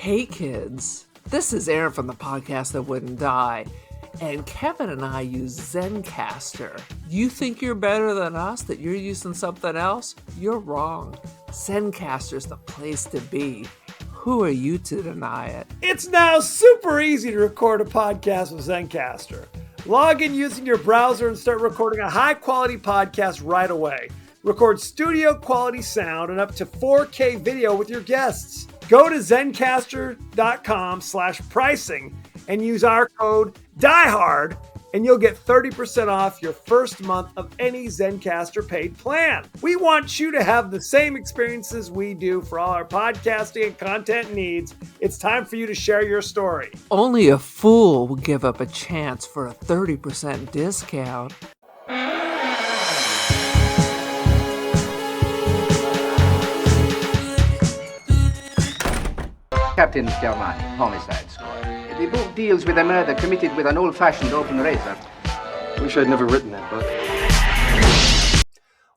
Hey kids, this is Aaron from the podcast that wouldn't die, and Kevin and I use Zencastr. You think you're better than us, that you're using something else? You're wrong. Zencastr's the place to be. Who are you to deny it? It's now super easy to record a podcast with Zencastr. Log in using your browser and start recording a high-quality podcast right away. Record studio-quality sound and up to 4K video with your guests. Go to zencastr.com/pricing and use our code DIEHARD and you'll get 30% off your first month of any Zencastr paid plan. We want you to have the same experiences we do for all our podcasting and content needs. It's time for you to share your story. Only a fool would give up a chance for a 30% discount. Captain Stelmani, Homicide Squad. The book deals with a murder committed with an old-fashioned open razor. Wish I'd never written that book.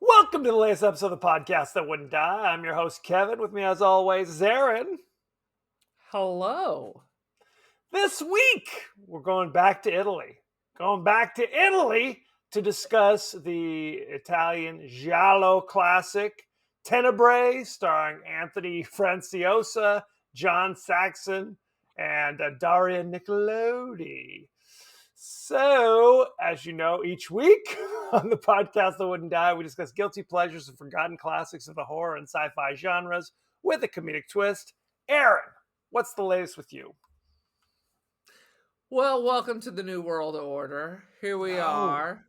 Welcome to the latest episode of the podcast that wouldn't die. I'm your host, Kevin. With me, as always, is Aaron. Hello. This week, we're going back to Italy. Going back to Italy to discuss the Italian giallo classic, Tenebrae, starring Anthony Franciosa, John Saxon, and Daria Nicolodi. So, as you know, each week on the podcast that wouldn't die, we discuss guilty pleasures and forgotten classics of the horror and sci-fi genres with a comedic twist. Aaron, what's the latest with you? Well, welcome to the New World Order. Here we are.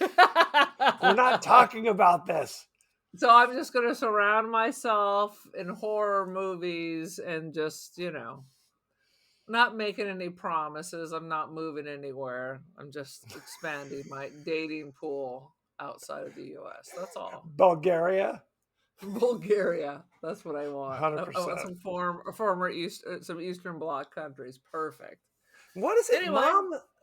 We're not talking about this. So I'm just going to surround myself in horror movies and just, not making any promises. I'm not moving anywhere. I'm just expanding my dating pool outside of the U.S. That's all. Bulgaria? Bulgaria. That's what I want. 100%. I want some Eastern Bloc countries. Perfect. What is it? Anyway.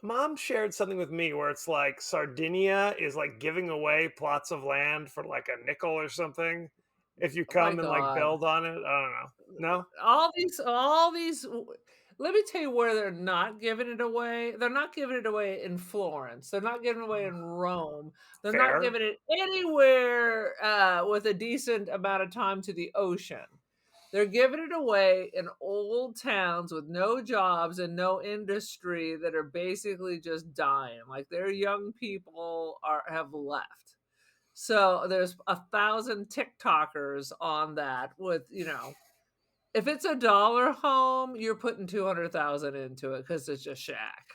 Mom shared something with me where it's like Sardinia is like giving away plots of land for like a nickel or something if you come and like build on it. I don't know. No? All these. Let me tell you where they're not giving it away. They're not giving it away in Florence. They're not giving it away in Rome. They're Fair. not giving it anywhere with a decent amount of time to the ocean. They're giving it away in old towns with no jobs and no industry that are basically just dying. Like their young people have left. So there's 1,000 TikTokers on that with, if it's $1 home, you're putting 200,000 into it because it's just shack.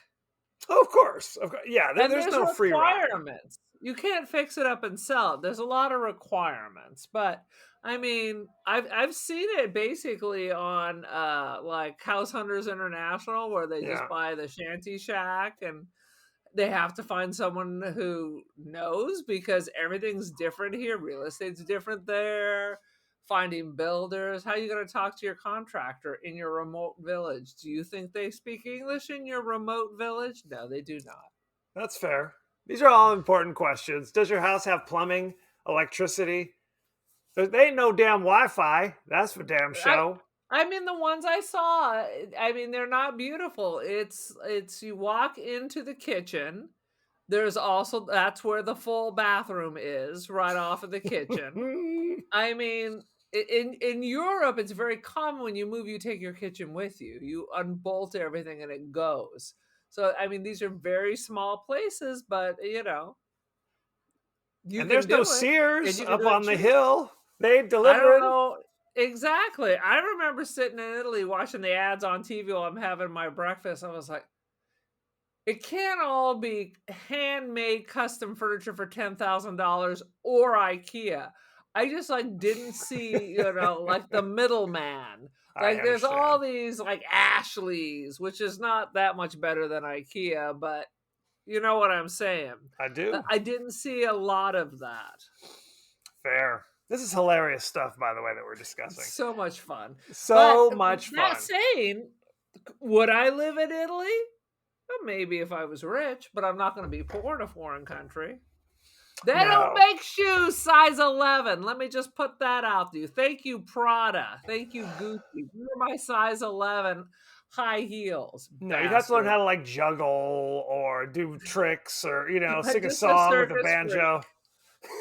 Oh, of course. Yeah, there's no free requirements. You can't fix it up and sell it. There's a lot of requirements, but I mean, I've seen it basically on like House Hunters International, where they just buy the shanty shack and they have to find someone who knows because everything's different here. Real estate's different there. Finding builders. How are you going to talk to your contractor in your remote village? Do you think they speak English in your remote village? No, they do not. That's fair. These are all important questions. Does your house have plumbing, electricity? There ain't no damn Wi-Fi. That's for damn show. I mean, the ones I saw, they're not beautiful. It's you walk into the kitchen. There's also, that's where the full bathroom is, right off of the kitchen. I mean, in Europe, it's very common when you move, you take your kitchen with you. You unbolt everything and it goes. So, I mean, these are very small places, but, and there's no Sears up on the hill. They deliver. I don't know. Exactly. I remember sitting in Italy watching the ads on TV while I'm having my breakfast. I was like, it can't all be handmade custom furniture for $10,000 or IKEA. I just didn't see, like the middleman. Like there's all these like Ashley's, which is not that much better than IKEA, but you know what I'm saying. I do. I didn't see a lot of that. Fair. This is hilarious stuff, by the way, that we're discussing. So much fun. Much fun. Not saying, would I live in Italy? Well, maybe if I was rich, but I'm not going to be poor in a foreign country. They don't No. make shoes size 11. Let me just put that out to you. Thank you, Prada. Thank you, Gucci. You're my size 11 high heels, No, you'd have to learn bastard. how to like juggle or do tricks or sing a Just a song with a circus freak. banjo.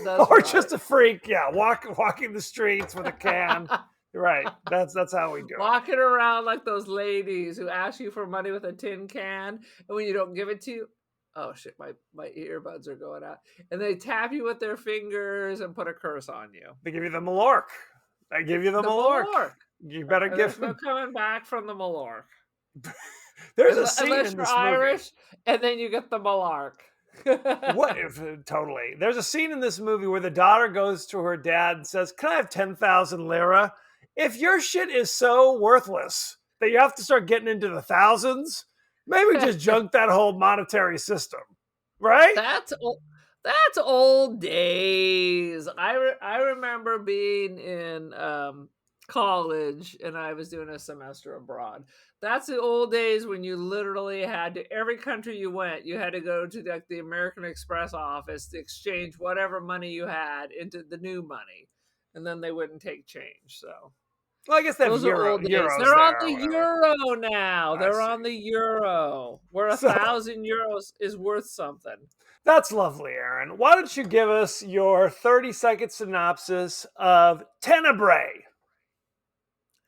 That's Or right. just a freak, yeah, walking the streets with a can. Right. That's how we do it. Walking around like those ladies who ask you for money with a tin can, and when you don't give it to you, oh shit, my earbuds are going out. And they tap you with their fingers and put a curse on you. They give you the Malork. They give you the The Malork. Malork. You better And give there's no them. coming back from the Malork. There's a scene Unless in you're this movie. Irish, and then you get the Malark. What if totally? There's a scene in this movie where the daughter goes to her dad and says, "Can I have 10,000 lira? If your shit is so worthless that you have to start getting into the thousands, maybe just junk that whole monetary system." Right? That's old days. I remember being in college and I was doing a semester abroad. That's the old days when you literally had to, every country you went, you had to go to the American Express office to exchange whatever money you had into the new money, and then they wouldn't take change. So Well, I guess they have those are old days. euros They're on there the or whatever. euro now. I They're see. on the euro, where So- 1,000 euros is worth something. That's lovely, Aaron. Why don't you give us your 30-second synopsis of Tenebrae?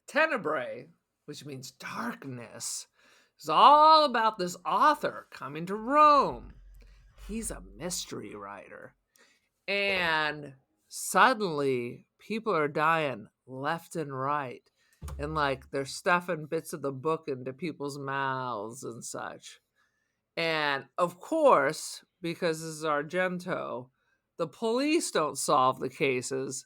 Tenebrae, which means darkness, is all about this author coming to Rome. He's a mystery writer. And suddenly people are dying left and right. And like they're stuffing bits of the book into people's mouths and such. And of course, because this is Argento, the police don't solve the cases.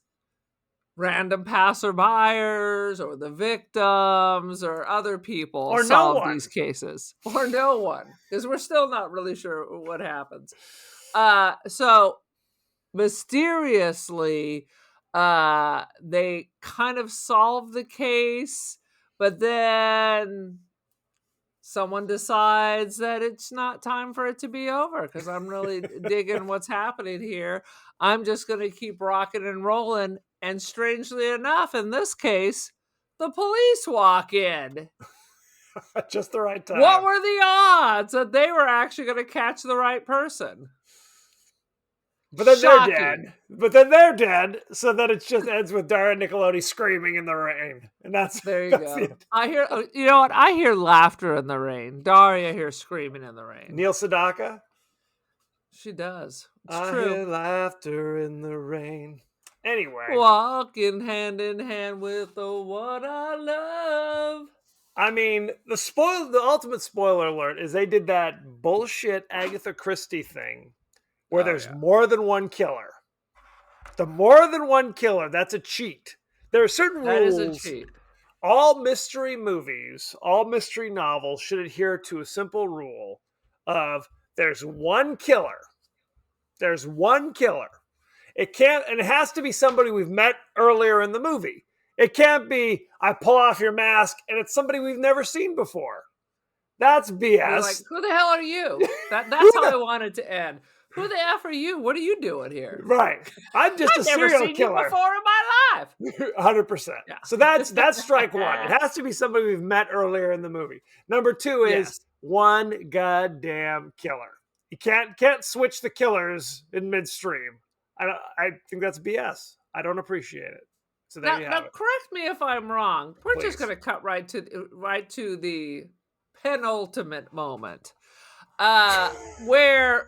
Random passerbyers or the victims or other people Or no solve one. these cases. Or no one, because we're still not really sure what happens. So mysteriously, they kind of solve the case, but then someone decides that it's not time for it to be over because I'm really digging what's happening here. I'm just going to keep rocking and rolling. And strangely enough, in this case, the police walk in. Just the right time. What were the odds that they were actually going to catch the right person? But then Shocking. they're dead. So then it just ends with Daria Nicolodi screaming in the rain, and that's There you that's go. it. I hear, you know what? I hear laughter in the rain. Daria hears screaming in the rain. Neil Sedaka. She does. It's I true. hear laughter in the rain. Anyway, Walking hand in hand with the one I love. I mean, the ultimate spoiler alert is they did that bullshit Agatha Christie thing where there's more than one killer. The more than one killer, that's a cheat. There are certain rules. That is a cheat. All mystery movies, all mystery novels should adhere to a simple rule of there's one killer. There's one killer. It can't, and it has to be somebody we've met earlier in the movie. It can't be, I pull off your mask and it's somebody we've never seen before. That's BS. You're like, who the hell are you? That's how I want it to end. Who the F are you? What are you doing here? Right. I'm just I've a never serial seen killer. you before in my life. 100%. Yeah. So that's strike one. It has to be somebody we've met earlier in the movie. Number two is one goddamn killer. You can't switch the killers in midstream. I think that's BS. I don't appreciate it. So there you have it. Correct me if I'm wrong. We're just Please. going to cut right to the penultimate moment, where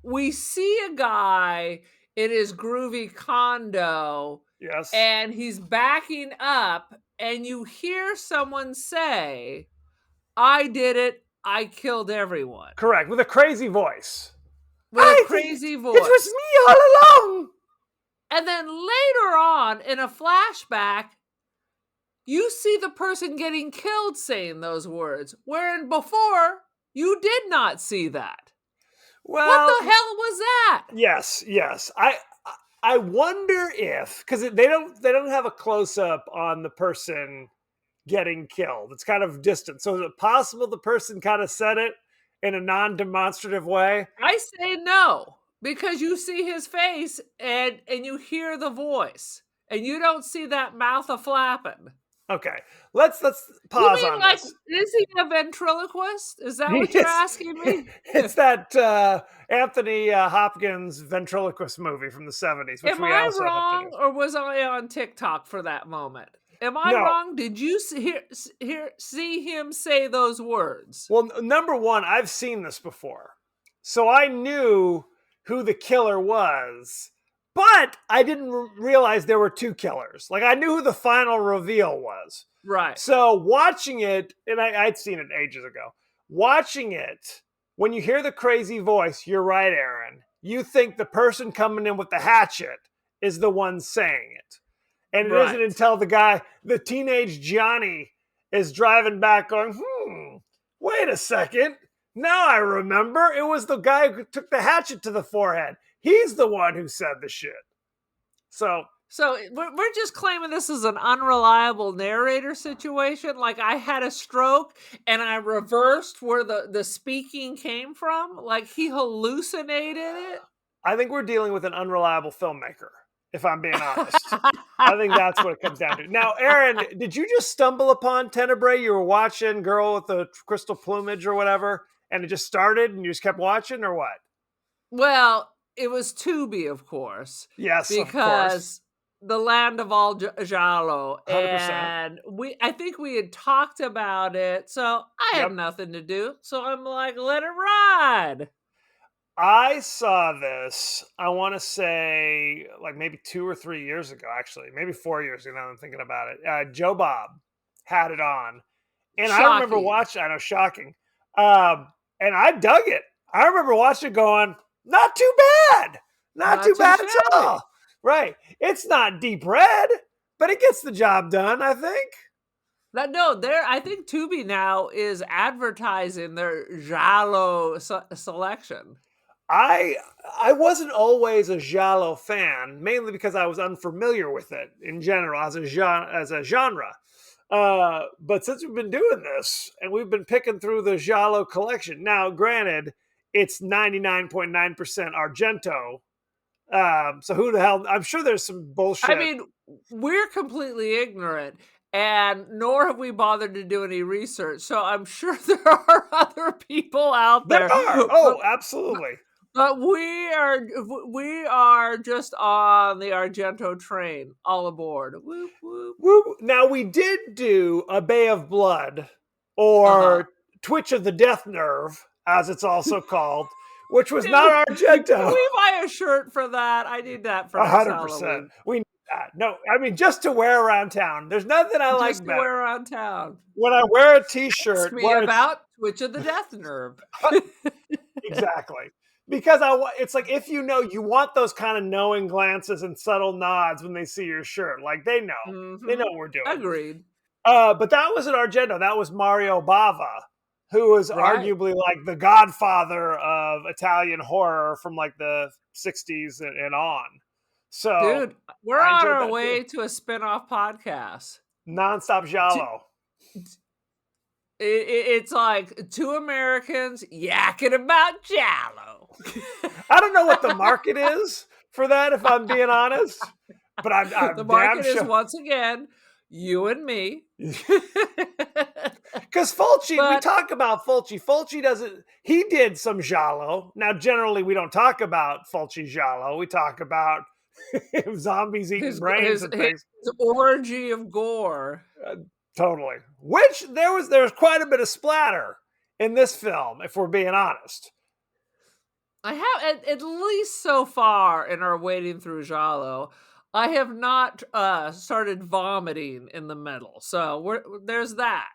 we see a guy in his groovy condo. Yes. And he's backing up, and you hear someone say, "I did it. I killed everyone." Correct. With a crazy voice. With a crazy voice. It was me all along. And then later on, in a flashback, you see the person getting killed saying those words, wherein before you did not see that. Well, what the hell was that? Yes. I wonder if, because they don't have a close up on the person getting killed. It's kind of distant. So is it possible the person kind of said it in a non-demonstrative way? I say no, Because you see his face and you hear the voice, and you don't see that mouth a flapping. Okay, let's You pause mean on like, this. is he a ventriloquist? Is that what you're asking me? It's that Anthony Hopkins ventriloquist movie from the 70s, which Am we I also have to do. wrong, or was I on TikTok for that moment? Am I No. wrong? Did you see him say those words? Well, number one, I've seen this before. So I knew who the killer was, but I didn't realize there were two killers. Like, I knew who the final reveal was. Right. So watching it, and I'd seen it ages ago, watching it, when you hear the crazy voice, you're right, Aaron. You think the person coming in with the hatchet is the one saying it. And it isn't Right. until the teenage Johnny is driving back going, wait a second. Now I remember. It was the guy who took the hatchet to the forehead. He's the one who said the shit. So we're just claiming this is an unreliable narrator situation. Like, I had a stroke and I reversed where the speaking came from. Like, he hallucinated it. I think we're dealing with an unreliable filmmaker, if I'm being honest. I think that's what it comes down to. Now, Aaron, did you just stumble upon Tenebrae? You were watching Girl with the Crystal Plumage or whatever, and it just started and you just kept watching, or what? Well, it was Tubi, of course. Yes, of course. Because the land of all Giallo. 100%. And I think we had talked about it, so I had Yep. nothing to do. So I'm like, let it ride. I saw this, I want to say, like maybe 2 or 3 years ago, actually. Maybe 4 years ago now that I'm thinking about it. Joe Bob had it on. And I remember Shocking. watching, I know, shocking. And I dug it. I remember watching it going, not too bad. Not too bad at shabby. all. Right. It's not deep red, but it gets the job done, I think. No, I think Tubi now is advertising their Giallo selection. I wasn't always a Giallo fan, mainly because I was unfamiliar with it in general as a genre. But since we've been doing this and we've been picking through the Giallo collection, now granted, it's 99.9% Argento. So who the hell? I'm sure there's some bullshit. I mean, we're completely ignorant, and nor have we bothered to do any research. So I'm sure there are other people out there. There are. Oh, absolutely. But we are just on the Argento train, all aboard. Whoop, whoop. Whoop. Now, we did do A Bay of Blood, or Twitch of the Death Nerve, as it's also called, which was not Argento. Can we buy a shirt for that? I need that for 100%. We need that. No, I mean, just to wear around town. There's nothing I like to better. wear around town. When I wear a T-shirt. Ask me about Twitch of the Death Nerve. Exactly. Because it's like, if you know, you want those kind of knowing glances and subtle nods when they see your shirt. Like, they know. Mm-hmm. They know what we're doing. Agreed. But that wasn't Argento. That was Mario Bava, who was arguably like the godfather of Italian horror from like the 60s and on. So, dude, we're on our way to a spin-off podcast. Nonstop Giallo. It's like two Americans yakking about Giallo. I don't know what the market is for that, if I'm being honest. But I'm the market is once again you and me. Because Fulci, we talk about Fulci. Fulci doesn't. He did some Giallo. Now, generally, we don't talk about Fulci Giallo. We talk about zombies eating brains and things. His orgy of gore. Totally. Which there was quite a bit of splatter in this film, if we're being honest. I have, at least so far in our wading through Giallo, I have not started vomiting in the middle. So there's that.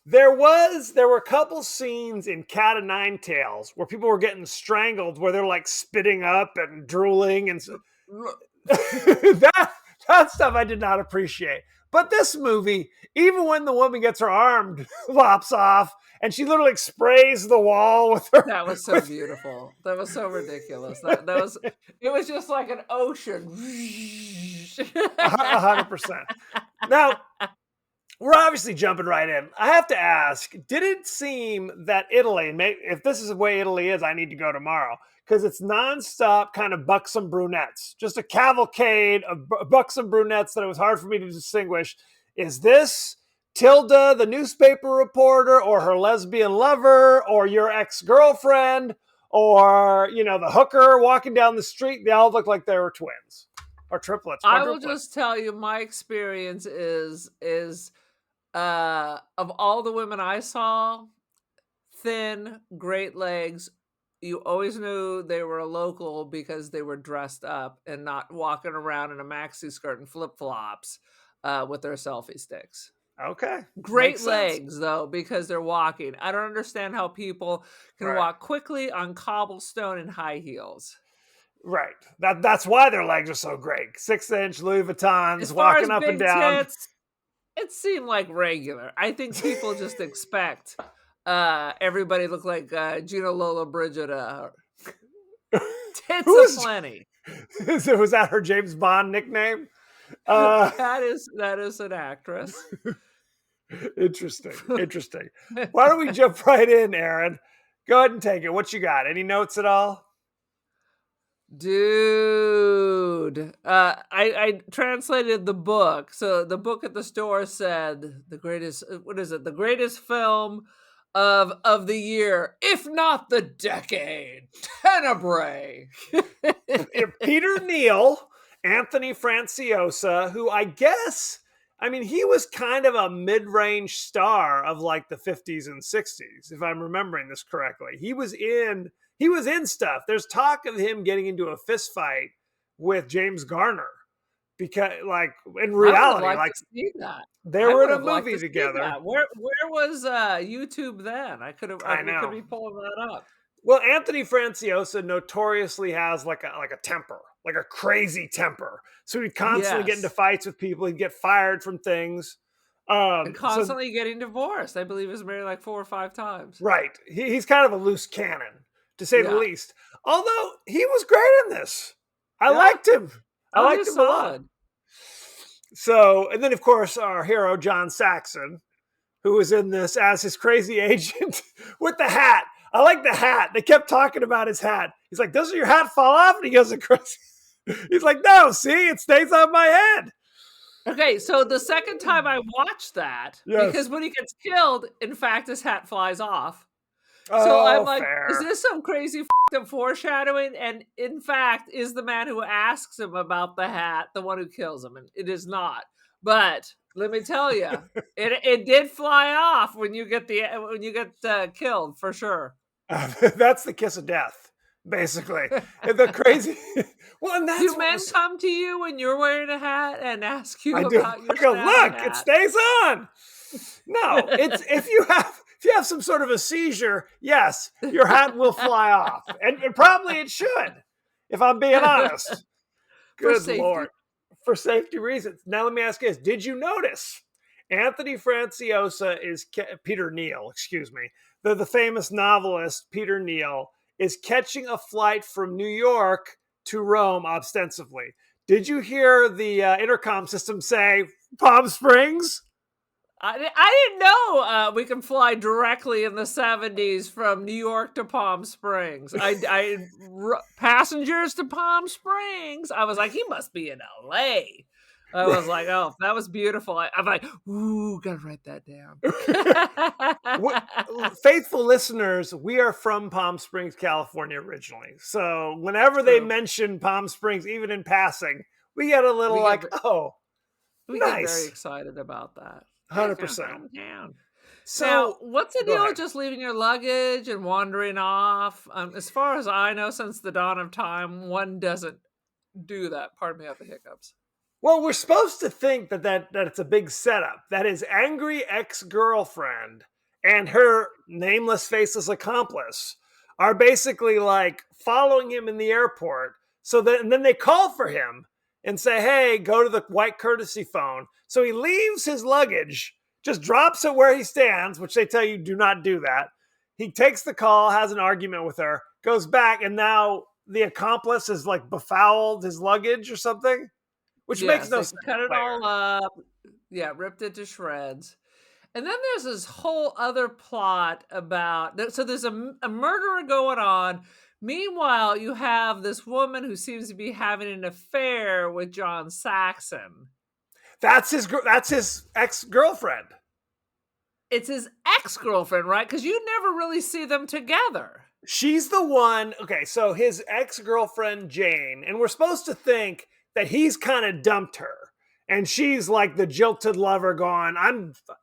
There were a couple scenes in Cat o' Nine Tails where people were getting strangled, where they're like spitting up and drooling, and that stuff I did not appreciate. But this movie, even when the woman gets her arm lops off and she literally sprays the wall with her. That was so beautiful. That was so ridiculous. It was just like an ocean. 100%. Now, we're obviously jumping right in. I have to ask, did it seem that Italy, and maybe if this is the way Italy is, I need to go tomorrow, because it's nonstop kind of buxom brunettes, just a cavalcade of buxom brunettes that it was hard for me to distinguish. Is this Tilda, the newspaper reporter, or her lesbian lover, or your ex-girlfriend, or, you know, the hooker walking down the street? They all look like they were twins or triplets, I will quadruplets. just tell you, my experience is of all the women I saw, thin, great legs. You always knew they were a local because they were dressed up and not walking around in a maxi skirt and flip flops with their selfie sticks. Okay. Great Makes sense. legs, though, because they're walking. I don't understand how people can Right. walk quickly on cobblestone in high heels. Right. That's why their legs are so great. 6-inch Louis Vuittons As far walking as up and big down. tits, it seemed like regular. I think people just expect everybody look like Gina Lola Brigida. Tits aplenty. Was that her James Bond nickname? That is an actress. Interesting. Why don't we jump right in, Aaron? Go ahead and take it. What you got? Any notes at all? Dude, I translated the book. So the book at the store said the greatest. What is it? The greatest film of the year, if not the decade. Tenebrae. Peter Neal, Anthony Franciosa, who I guess, I mean, he was kind of a mid-range star of like the 50s and 60s, if I'm remembering this correctly. He was in stuff. There's talk of him getting into a fist fight with James Garner, because, like, in reality, I would like to see that. they were in a movie together. Where was YouTube then? I could be pulling that up. Well, Anthony Franciosa notoriously has like a temper, like a crazy temper. So he'd constantly get into fights with people. He'd get fired from things. And constantly getting divorced. I believe he was married like 4 or 5 times. Right. He's kind of a loose cannon, to say the least. Although he was great in this. I liked him. I liked him a lot. So, and then of course our hero John Saxon, who was in this as his crazy agent with the hat. I like the hat. They kept talking about his hat. He's like, doesn't your hat fall off? And he goes, he's like, no, see, it stays on my head. Okay, so the second time I watched that, because when he gets killed, in fact, his hat flies off. So I'm like, is this some crazy up foreshadowing? And in fact, is the man who asks him about the hat the one who kills him? And it is not. But let me tell you, it did fly off when you get killed, for sure. That's the kiss of death, basically. The crazy. Well, and that's do men come to you when you're wearing a hat and ask you about your look, hat? It stays on. No, it's if you have some sort of a seizure, yes, your hat will fly off, and probably it should, if I'm being honest. Good Lord. For safety reasons. Now let me ask you this: did you notice Anthony Franciosa is Peter Neal? Excuse me. The famous novelist Peter Neal is catching a flight from New York to Rome ostensibly. Did you hear the intercom system say Palm Springs? I didn't know we can fly directly in the 70s from New York to Palm Springs. Passengers to Palm Springs. I was like, he must be in LA. I was like, oh, that was beautiful. I'm like, ooh, gotta write that down. Faithful listeners, we are from Palm Springs, California originally. So whenever they mention Palm Springs, even in passing, we get a little we get very excited about that. 100%. So now, what's the deal with just leaving your luggage and wandering off? As far as I know, since the dawn of time, one doesn't do that. Pardon me, I have the hiccups. Well, we're supposed to think that it's a big setup. That his angry ex-girlfriend and her nameless, faceless accomplice are basically like following him in the airport. And then they call for him and say, hey, go to the white courtesy phone. So he leaves his luggage, just drops it where he stands, which they tell you do not do that. He takes the call, has an argument with her, goes back, and now the accomplice has like befouled his luggage or something. Which makes no sense. Cut it all up. Yeah, ripped it to shreds. And then there's this whole other plot about, so there's a murderer going on. Meanwhile, you have this woman who seems to be having an affair with John Saxon. That's his ex-girlfriend. It's his ex-girlfriend, right? Because you never really see them together. She's the one. Okay, so his ex-girlfriend Jane, and we're supposed to think that he's kind of dumped her, and she's like the jilted lover going,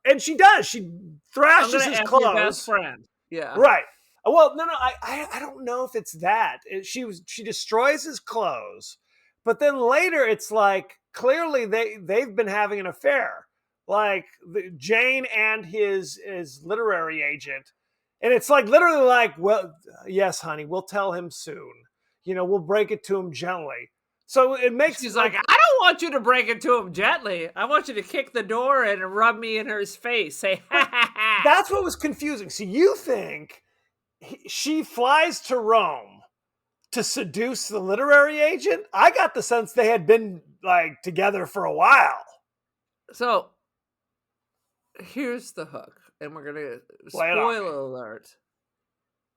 and she does. She thrashes his clothes. Your best friend. Yeah. Right. Well, no. I don't know if it's that. She destroys his clothes, but then later it's like clearly they've been having an affair, like Jane and his literary agent, and it's like literally like, well, yes, honey, we'll tell him soon. We'll break it to him gently. So it makes She's like, I don't want you to break it to him gently. I want you to kick the door in and rub me in his face. Say, ha ha ha. That's what was confusing. So you think she flies to Rome to seduce the literary agent? I got the sense they had been like together for a while. So here's the hook, and we're gonna spoiler alert.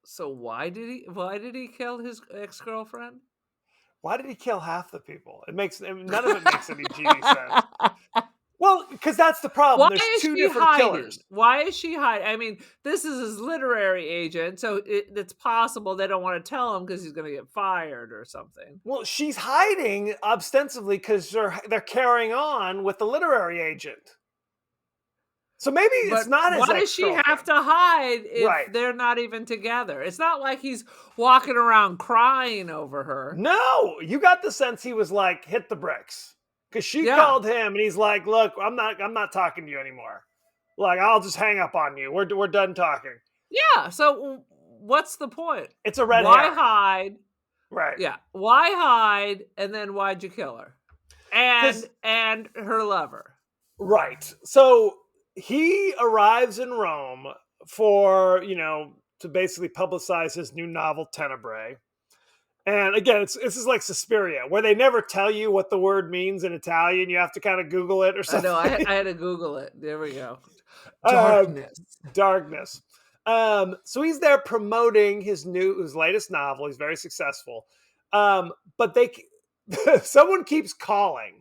So why did he kill his ex-girlfriend? Why did he kill half the people? None of it makes any genie sense. Well, because that's the problem. There's two different killers. Why is she hiding? I mean, this is his literary agent, so it's possible they don't want to tell him because he's going to get fired or something. Well, she's hiding ostensibly because they're carrying on with the literary agent. So maybe it's not as why does she have to hide if they're not even together? It's not like he's walking around crying over her. No, you got the sense he was like, hit the bricks. Because she called him and he's like, look, I'm not talking to you anymore. Like, I'll just hang up on you. We're done talking. Yeah, so what's the point? It's a red Why herring. hide? Right. Yeah. Why hide, and then why'd you kill her? And her lover. Right. So he arrives in Rome for, to basically publicize his new novel, Tenebrae. And again, this is like Suspiria, where they never tell you what the word means in Italian. You have to kind of Google it or something. I know. I had to Google it. There we go. Darkness. So he's there promoting his latest novel. He's very successful. But someone keeps calling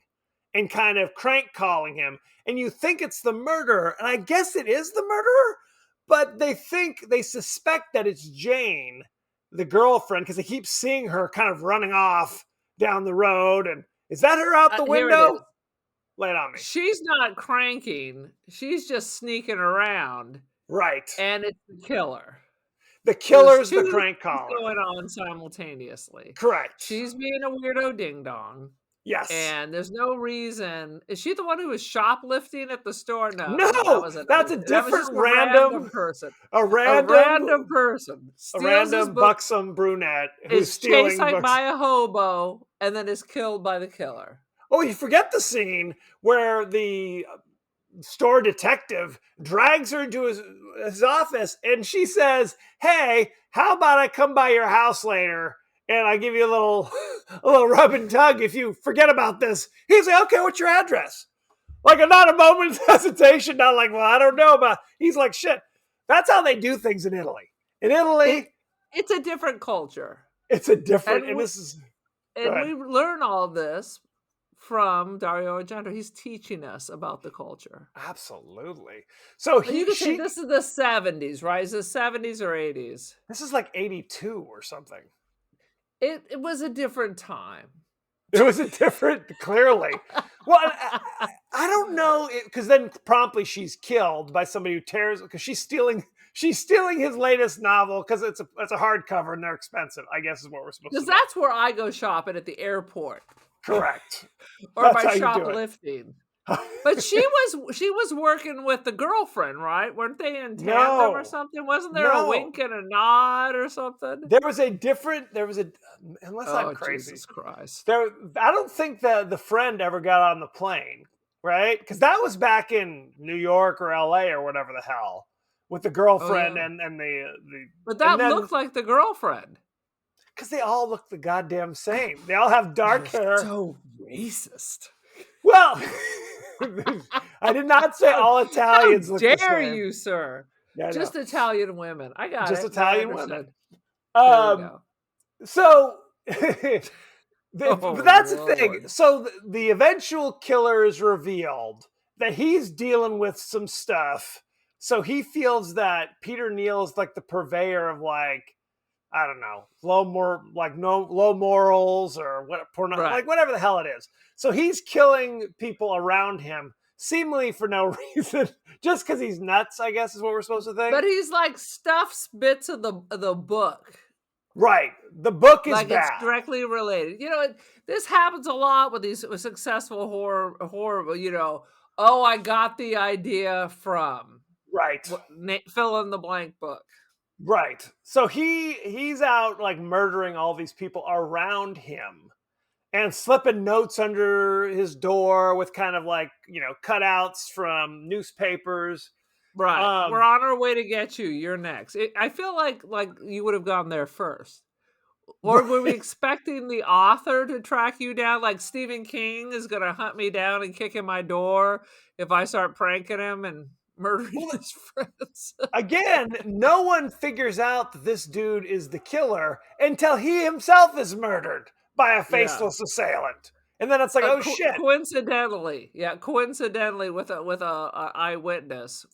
and kind of crank calling him, and you think it's the murderer, and I guess it is the murderer, but they suspect that it's Jane, the girlfriend, because they keep seeing her kind of running off down the road. And is that her out the window? Lay it on me. She's not cranking. She's just sneaking around. Right. And it's the killer. The killer's the crank caller. Going on simultaneously. Correct. She's being a weirdo ding dong. Yes. And there's no reason. Is she the one who was shoplifting at the store? No. That's a different random person. A random person. A random buxom brunette who's stealing chased by a hobo and then is killed by the killer. Oh, you forget the scene where the store detective drags her into his office and she says, hey, how about I come by your house later and I give you a little rub and tug if you forget about this. He's like, okay, what's your address? Like, not a moment's hesitation, not like, well, I don't know about. He's like, shit. That's how they do things in Italy. In Italy, it's a different culture. It's a different, we learn all of this from Dario Argento. He's teaching us about the culture. Absolutely. So you could say this is the 70s, right? Is it 70s or 80s? This is like 82 or something. It was a different time. It was a different, clearly. Well, I don't know, because then promptly she's killed by somebody who tears, because she's stealing his latest novel, because it's a hardcover and they're expensive, I guess is what we're supposed to do. Because that's where I go shopping, at the airport. Correct. Or that's by shoplifting. But she was working with the girlfriend, right? Weren't they in tandem or something? Wasn't there a wink and a nod or something? Unless I'm crazy. Jesus Christ. I don't think the friend ever got on the plane, right? Because that was back in New York or LA or whatever the hell, with the girlfriend and the. But that looked like the girlfriend. Because they all look the goddamn same. They all have dark hair. So racist. Well, I did not say all How Italians look the dare same. you, sir? Yeah, I know. Just Italian women. I got Just it. I Italian women. understood. There you Um, go. so, but Oh that's the thing. Lord. So the eventual killer is revealed that he's dealing with some stuff. So he feels that Peter Neal is like the purveyor of like, I don't know, low morals or Right. like whatever the hell it is. So he's killing people around him, seemingly for no reason, just because he's nuts. I guess is what we're supposed to think. But he's like stuffs bits of the book. Right. The book is Like it's bad. directly related. This happens a lot with these successful horror, oh, I got the idea from Right. fill in the blank book. Right. So he's out like murdering all these people around him and slipping notes under his door with kind of like, cutouts from newspapers. Right. We're Um on our way to get you. You're next. I feel like you would have gone there first. Or were we right. expecting the author to track you down? Like Stephen King is going to hunt me down and kick in my door if I start pranking him and murdering Well, his friends. again, no one figures out that this dude is the killer until he himself is murdered by a Yeah. faceless assailant. And then it's like, oh shit. Coincidentally, coincidentally with a eyewitness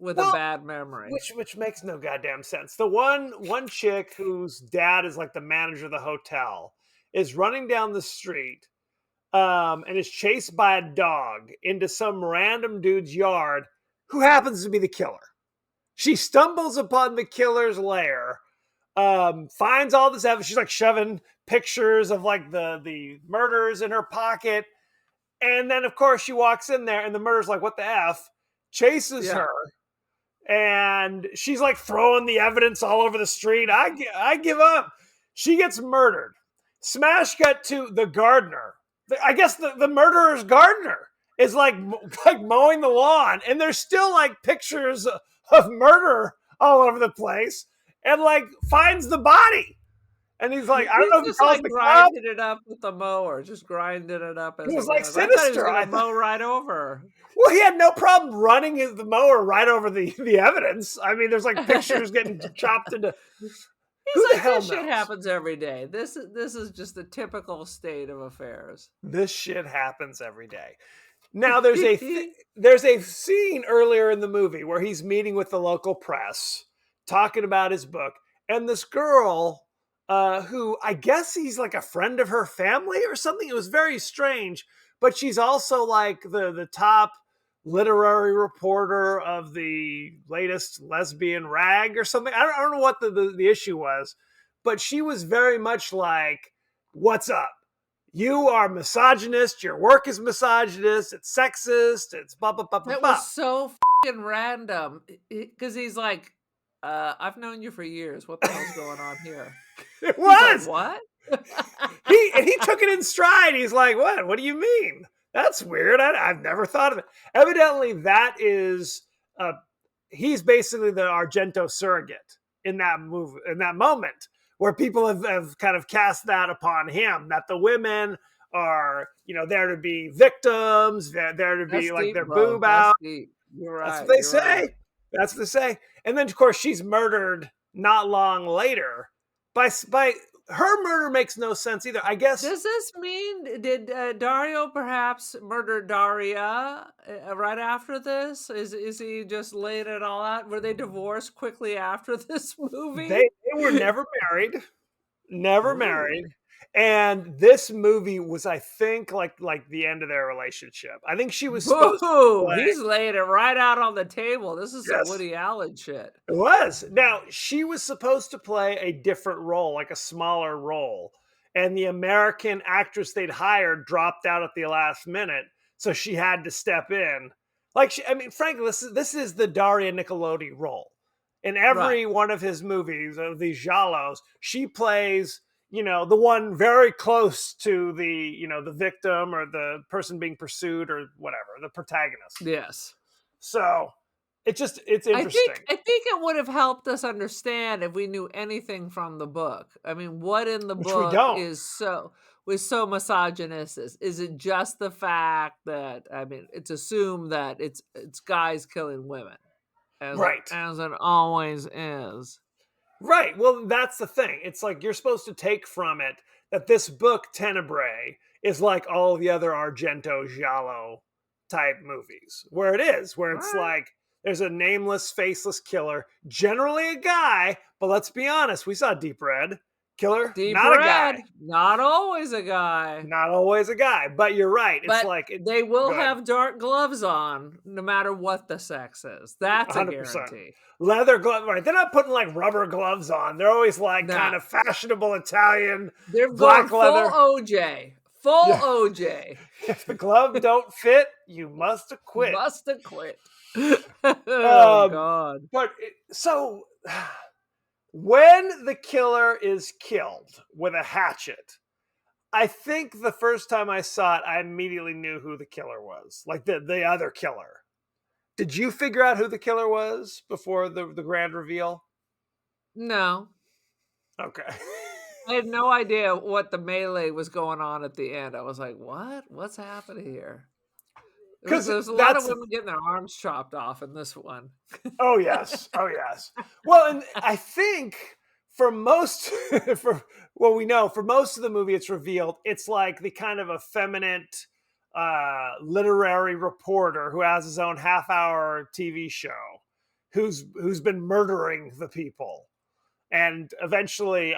with a Well, bad memory. which makes no goddamn sense. The one chick whose dad is like the manager of the hotel is running down the street and is chased by a dog into some random dude's yard who happens to be the killer. She stumbles upon the killer's lair, finds all this evidence. She's like shoving pictures of like the murders in her pocket. And then of course she walks in there and the murderer's like, what the F? Chases Yeah. her and she's like throwing the evidence all over the street. I give up. She gets murdered. Smash cut to the gardener. I guess the murderer's gardener is like mowing the lawn, and there's still like pictures of murder all over the place, and like finds the body. And he's like, I don't He's know if he just calls like the cops. grinding it up with the mower, just grinding it up It as he was like goes. I thought he was sinister. going to mow right over her. Well, he had no problem running the mower right over the evidence. I mean, there's like pictures getting chopped into. He's Who the like, hell this shit knows? happens every day. This is just the typical state of affairs. This shit happens every day. Now there's a scene earlier in the movie where he's meeting with the local press, talking about his book, and this girl, who I guess he's like a friend of her family or something. It was very strange, but she's also like the top literary reporter of the latest lesbian rag or something. I don't know what the issue was, but she was very much like, what's up? You are misogynist. Your work is misogynist. It's sexist. It's blah, blah, blah, blah, It blah. was so fucking random because he's like, I've known you for years. What the hell's going on here? It He's like, was. what? He took it in stride. He's like, what? What do you mean? That's weird. I've never thought of it. Evidently, that is, he's basically the Argento surrogate in that movie, in that moment where people have kind of cast that upon him, that the women are, there to be victims, they're there to be That's like deep, their bro. boob That's out. deep. You're That's what right. they You're right. say. That's what they say. And then, of course, she's murdered not long later. By her murder makes no sense either. I guess. Does this mean did Dario perhaps murder Daria right after this? Is he just laid it all out? Were they divorced quickly after this movie? They were never married. Never Ooh. married. And this movie was, I think, like the end of their relationship. I think she was supposed to Boom! play. He's laying it right out on the table. This is some Yes. Woody Allen shit. It was. Now, she was supposed to play a different role, like a smaller role. And the American actress they'd hired dropped out at the last minute. So she had to step in. Frankly, this is the Daria Nicolodi role. In every one of his movies, of these giallos, she plays, the one very close to the victim or the person being pursued or whatever, the protagonist. Yes. So it's I interesting. think it would have helped us understand if we knew anything from the book. I mean, what in the Which we book don't. was so misogynistic? Is it just the fact that, I mean, it's assumed that it's guys killing women, Right. as it always is. Right. Well, that's the thing. It's like you're supposed to take from it that this book, Tenebrae, is like all the other Argento Giallo type movies, where it's Right. like there's a nameless, faceless killer, generally a guy, but let's be honest, we saw Deep Red. Killer, Deep not a guy. Red, not always a guy. Not always a guy, but you're right. It's But like they will good. have dark gloves on, no matter what the sex is. That's a 100%. guarantee. Leather glove, right? They're not putting like rubber gloves on. They're always like No. kind of fashionable Italian They're black going leather. full OJ. Full Yeah. OJ. If the glove don't fit, you must have quit. Must have quit. Oh, God. But so when the killer is killed with a hatchet, I think the first time I saw it, I immediately knew who the killer was, like the other killer. Did you figure out who the killer was before the grand reveal? No. Okay. I had no idea what the melee was going on at the end. I was like, what? What's happening here? Because there's a lot of women getting their arms chopped off in this one. Oh, yes. Oh, yes. Well, and I think for most, for most of the movie, it's revealed it's like the kind of effeminate literary reporter who has his own half-hour TV show who's been murdering the people. And eventually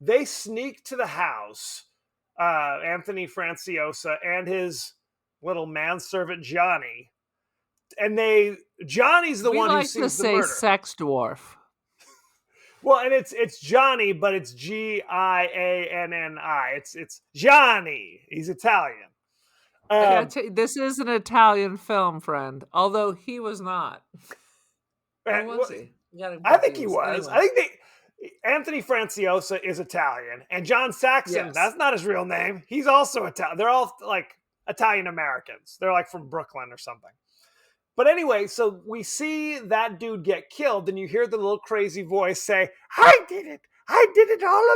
they sneak to the house, Anthony Franciosa and his little manservant Johnny, and Johnny's the one who sees the murder. We like to say sex dwarf. Well, and it's Johnny, but it's Gianni. It's Johnny. He's Italian. I gotta tell you, this is an Italian film, friend. Although he was not. Or was he? I think he was. Anyway. I think Anthony Franciosa is Italian, and John Saxon. Yes. That's not his real name. He's also Italian. They're all like Italian Americans. They're like from Brooklyn or something. But anyway, so we see that dude get killed, and you hear the little crazy voice say, "I did it all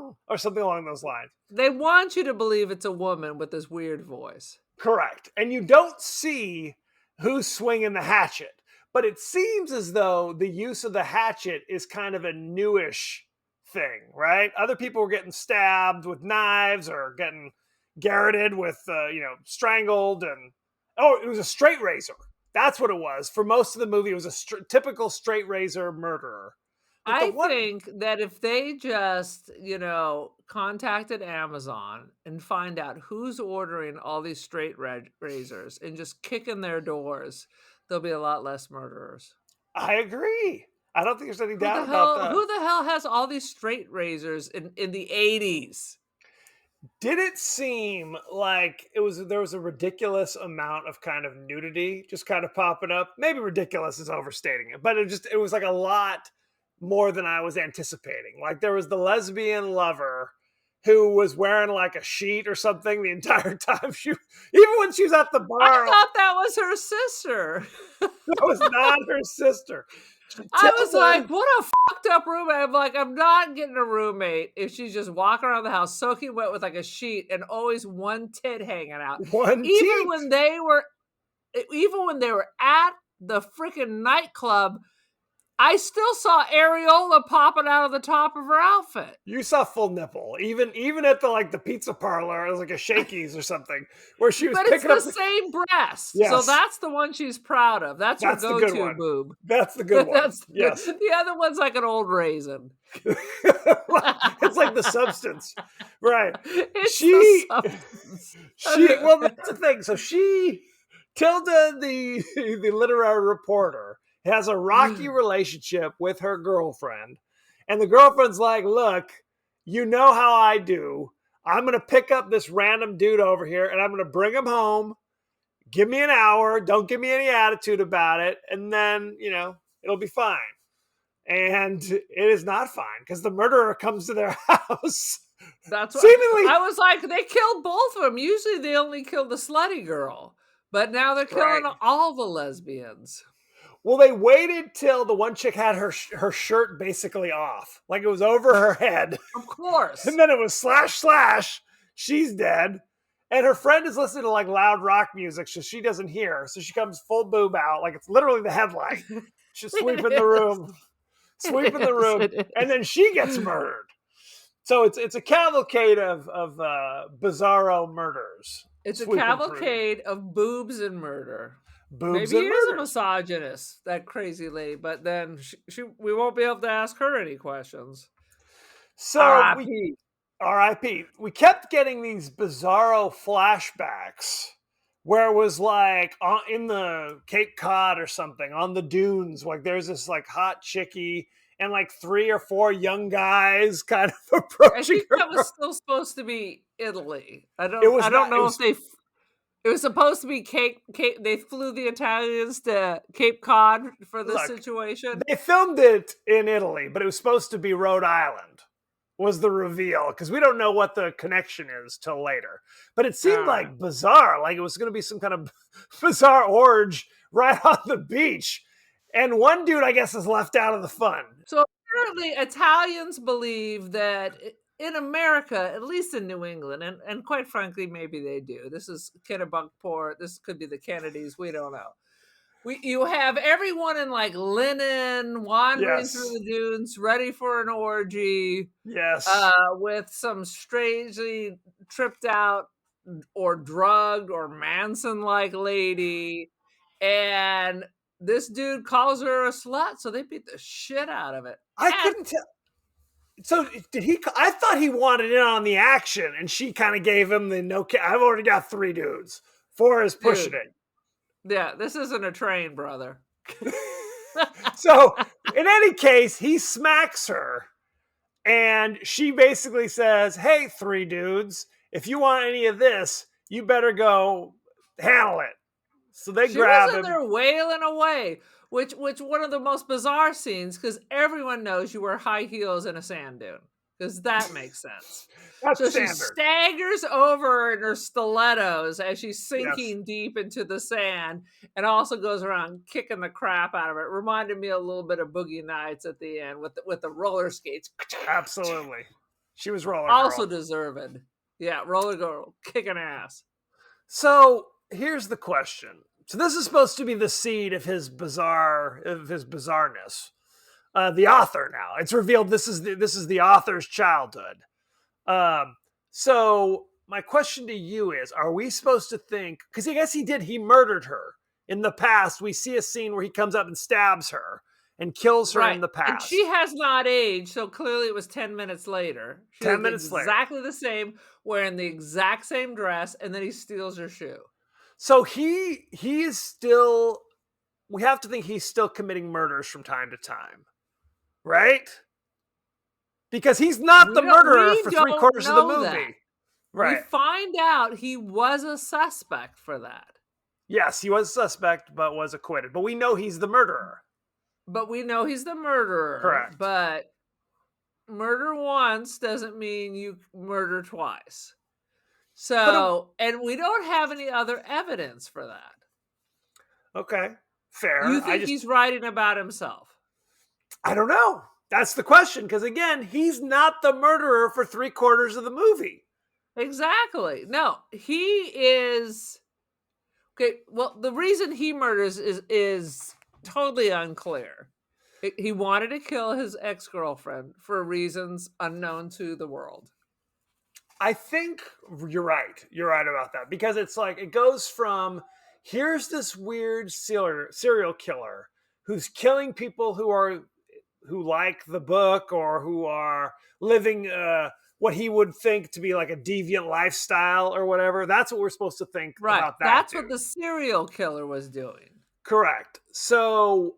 along," or something along those lines. They want you to believe it's a woman with this weird voice. Correct. And you don't see who's swinging the hatchet, but it seems as though the use of the hatchet is kind of a newish thing, right? Other people were getting stabbed with knives or getting garroted with, strangled, and it was a straight razor. That's what it was. For most of the movie, it was a typical straight razor murderer. I think that if they just, contacted Amazon and find out who's ordering all these straight razors and just kicking their doors, there'll be a lot less murderers. I agree. I don't think there's any doubt about that. Who the hell has all these straight razors in the 80s? Did it seem like there was a ridiculous amount of kind of nudity just kind of popping up? Maybe ridiculous is overstating it, but it was like a lot more than I was anticipating. Like there was the lesbian lover who was wearing like a sheet or something the entire time. Even when she was at the bar. I thought that was her sister. That was not her sister. I was like, what a fucked up roommate. I'm like, I'm not getting a roommate if she's just walking around the house soaking wet with like a sheet and always one tit hanging out. Even when they were at the freaking nightclub, I still saw areola popping out of the top of her outfit. You saw full nipple, even at the pizza parlor. It was like a Shakey's or something, where she was picking up. But it's the same breast, yes. So that's the one she's proud of. That's her go-to boob. That's the good one. Yes. The other one's like an old raisin. It's like the substance, right? It's the substance. Well, that's the thing. So Tilda, the literary reporter, has a rocky relationship with her girlfriend. And the girlfriend's like, look, you know how I do. I'm going to pick up this random dude over here and I'm going to bring him home. Give me an hour. Don't give me any attitude about it. And then, it'll be fine. And it is not fine because the murderer comes to their house. That's what seemingly. I was like, they killed both of them. Usually they only kill the slutty girl. But now they're killing all the lesbians. Well, they waited till the one chick had her shirt basically off, like it was over her head, Of course. and then it was slash slash. She's dead, and her friend is listening to like loud rock music, so she doesn't hear. So she comes full boob out, like it's literally the headlight. She's sweeping the room, It is. and then she gets murdered. So it's a cavalcade of bizarro murders. It's a sweeping through. cavalcade of boobs and murder. Boobs Maybe and he is a murders. misogynist, that crazy lady, but then we won't be able to ask her any questions. So R.I.P. R.I.P. We kept getting these bizarro flashbacks where it was like in the Cape Cod or something on the dunes, like there's this like hot chickie and like 3 or 4 young guys kind of I approaching think her. that was still supposed to be Italy. I don't not- know it if they. It was supposed to be Cape. They flew the Italians to Cape Cod for this situation. They filmed it in Italy, but it was supposed to be Rhode Island. Was the reveal, because we don't know what the connection is till later. But it seemed like bizarre, like it was going to be some kind of bizarre orgy right on the beach. And one dude, I guess, is left out of the fun. So apparently Italians believe that in America, at least in New England, and quite frankly, maybe they do. This is Kennebunkport. This could be the Kennedys. We don't know. You have everyone in like linen wandering through the dunes, ready for an orgy. Yes. With some strangely tripped out or drugged or Manson-like lady. And this dude calls her a slut, so they beat the shit out of it. I couldn't tell. So did he? I thought he wanted in on the action, and she kind of gave him the no. I've already got 3 dudes. 4 is pushing it. Yeah, this isn't a train, brother. So in any case, he smacks her, and she basically says, "Hey, 3 dudes, if you want any of this, you better go handle it." So they grab him. She was in there wailing away, which one of the most bizarre scenes, because everyone knows you wear high heels in a sand dune, because that makes sense. That's so standard. She staggers over in her stilettos as she's sinking deep into the sand, and also goes around kicking the crap out of it. Reminded me a little bit of Boogie Nights at the end with the roller skates. Absolutely, she was roller. Also girl. deserved. Yeah, roller girl kicking ass. So here's the question. So this is supposed to be the seed of his bizarreness. The author now. It's revealed this is the author's childhood. So my question to you is, are we supposed to think, because I guess he murdered her in the past. We see a scene where he comes up and stabs her and kills her in the past. And she has not aged, so clearly it was 10 minutes later. She 10 minutes later. Exactly the same, wearing the exact same dress, and then he steals her shoe. So he is still, we have to think he's still committing murders from time to time, right? Because he's not the murderer for 3/4 of the movie. That. Right. We find out he was a suspect for that. Yes, he was a suspect, but was acquitted. But we know he's the murderer. Correct. But murder once doesn't mean you murder twice. So, and we don't have any other evidence for that. Okay, fair. You think he's writing about himself? I don't know. That's the question, because again, he's not the murderer for 3/4 of the movie. Exactly. No, he is. Okay, well, the reason he murders is totally unclear. He wanted to kill his ex-girlfriend for reasons unknown to the world. I think you're right. You're right about that, because it's like it goes from here's this weird serial killer who's killing people who like the book or who are living what he would think to be like a deviant lifestyle or whatever. That's what we're supposed to think about that. That's what the serial killer was doing. Correct. So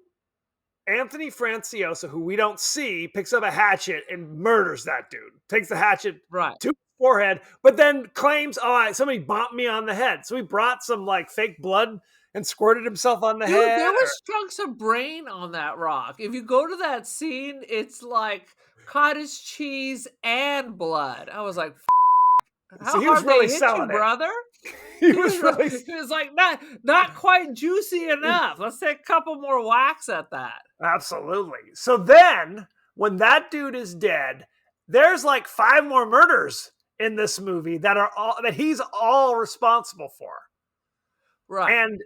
Anthony Franciosa, who we don't see, picks up a hatchet and murders that dude. Takes the hatchet to his forehead, but then claims, "Oh, somebody bonked me on the head." So he brought some like fake blood and squirted himself on the head. There was chunks of brain on that rock. If you go to that scene, it's like cottage cheese and blood. I was like, How So he was hard really they hit you, selling it. brother? He was really. He was like, not quite juicy enough. Let's take a couple more whacks at that. Absolutely. So then, when that dude is dead, there's like 5 more murders in this movie that he's all responsible for. Right. And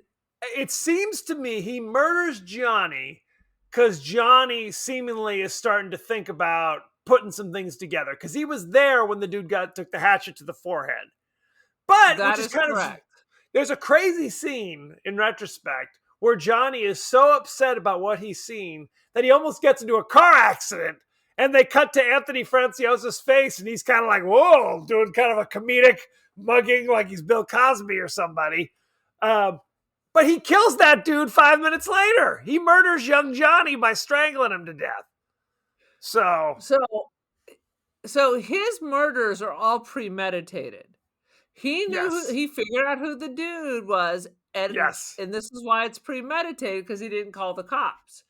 it seems to me he murders Johnny because Johnny seemingly is starting to think about putting some things together because he was there when the dude took the hatchet to the forehead. But That which is is kind correct. of there's a crazy scene in retrospect where Johnny is so upset about what he's seen that he almost gets into a car accident. And they cut to Anthony Franciosa's face, and he's kind of like, whoa, doing kind of a comedic mugging like he's Bill Cosby or somebody. But he kills that dude 5 minutes later. He murders young Johnny by strangling him to death. So So his murders are all premeditated. He knew yes, he figured out who the dude was, and yes, this is why it's premeditated because he didn't call the cops.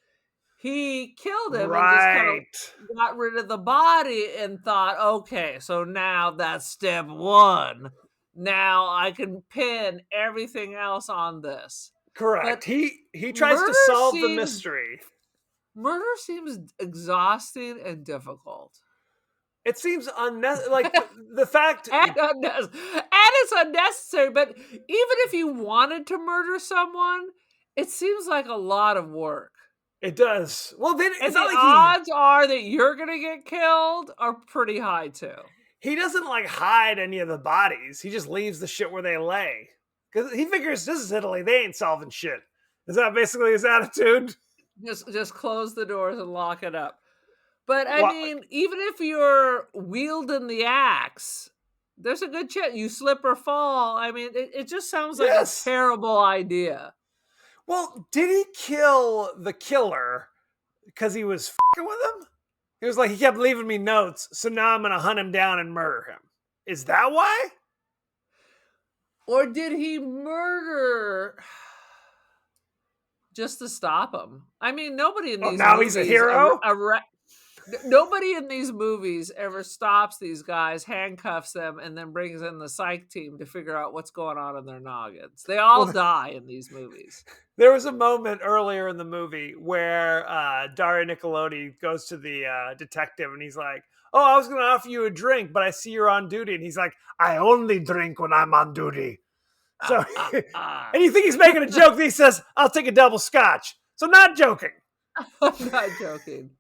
He killed him and just kind of right. got rid of the body and thought, okay, so now that's step 1. Now I can pin everything else on this. Correct. But He tries to solve the mystery. Murder seems exhausting and difficult. It seems unnecessary. Like the fact, And it's unnecessary. But even if you wanted to murder someone, it seems like a lot of work. it does. Well, then And it's the not like odds are that you're going to get killed are pretty high too. he doesn't like hide any of the bodies. He just leaves the shit where they lay because he figures this is Italy. They ain't solving shit. Is that basically his attitude? Just close the doors and lock it up. But I mean, even if you're wielding the axe, there's a good chance you slip or fall. I mean, it just sounds like a terrible idea. Well, did he kill the killer because he was fucking with him? He was like, he kept leaving me notes, so now I'm going to hunt him down and murder him. Is that why? Or did he murder just to stop him? I mean, nobody in these now movies he's a hero? Nobody in these movies ever stops these guys, handcuffs them, and then brings in the psych team to figure out what's going on in their noggins. They all die in these movies. There was a moment earlier in the movie where Daria Nicolodi goes to the detective and he's like, oh, I was going to offer you a drink, but I see you're on duty. And he's like, I only drink when I'm on duty. So, and you think he's making a joke. He says, I'll take a double scotch. So not joking. I'm not joking.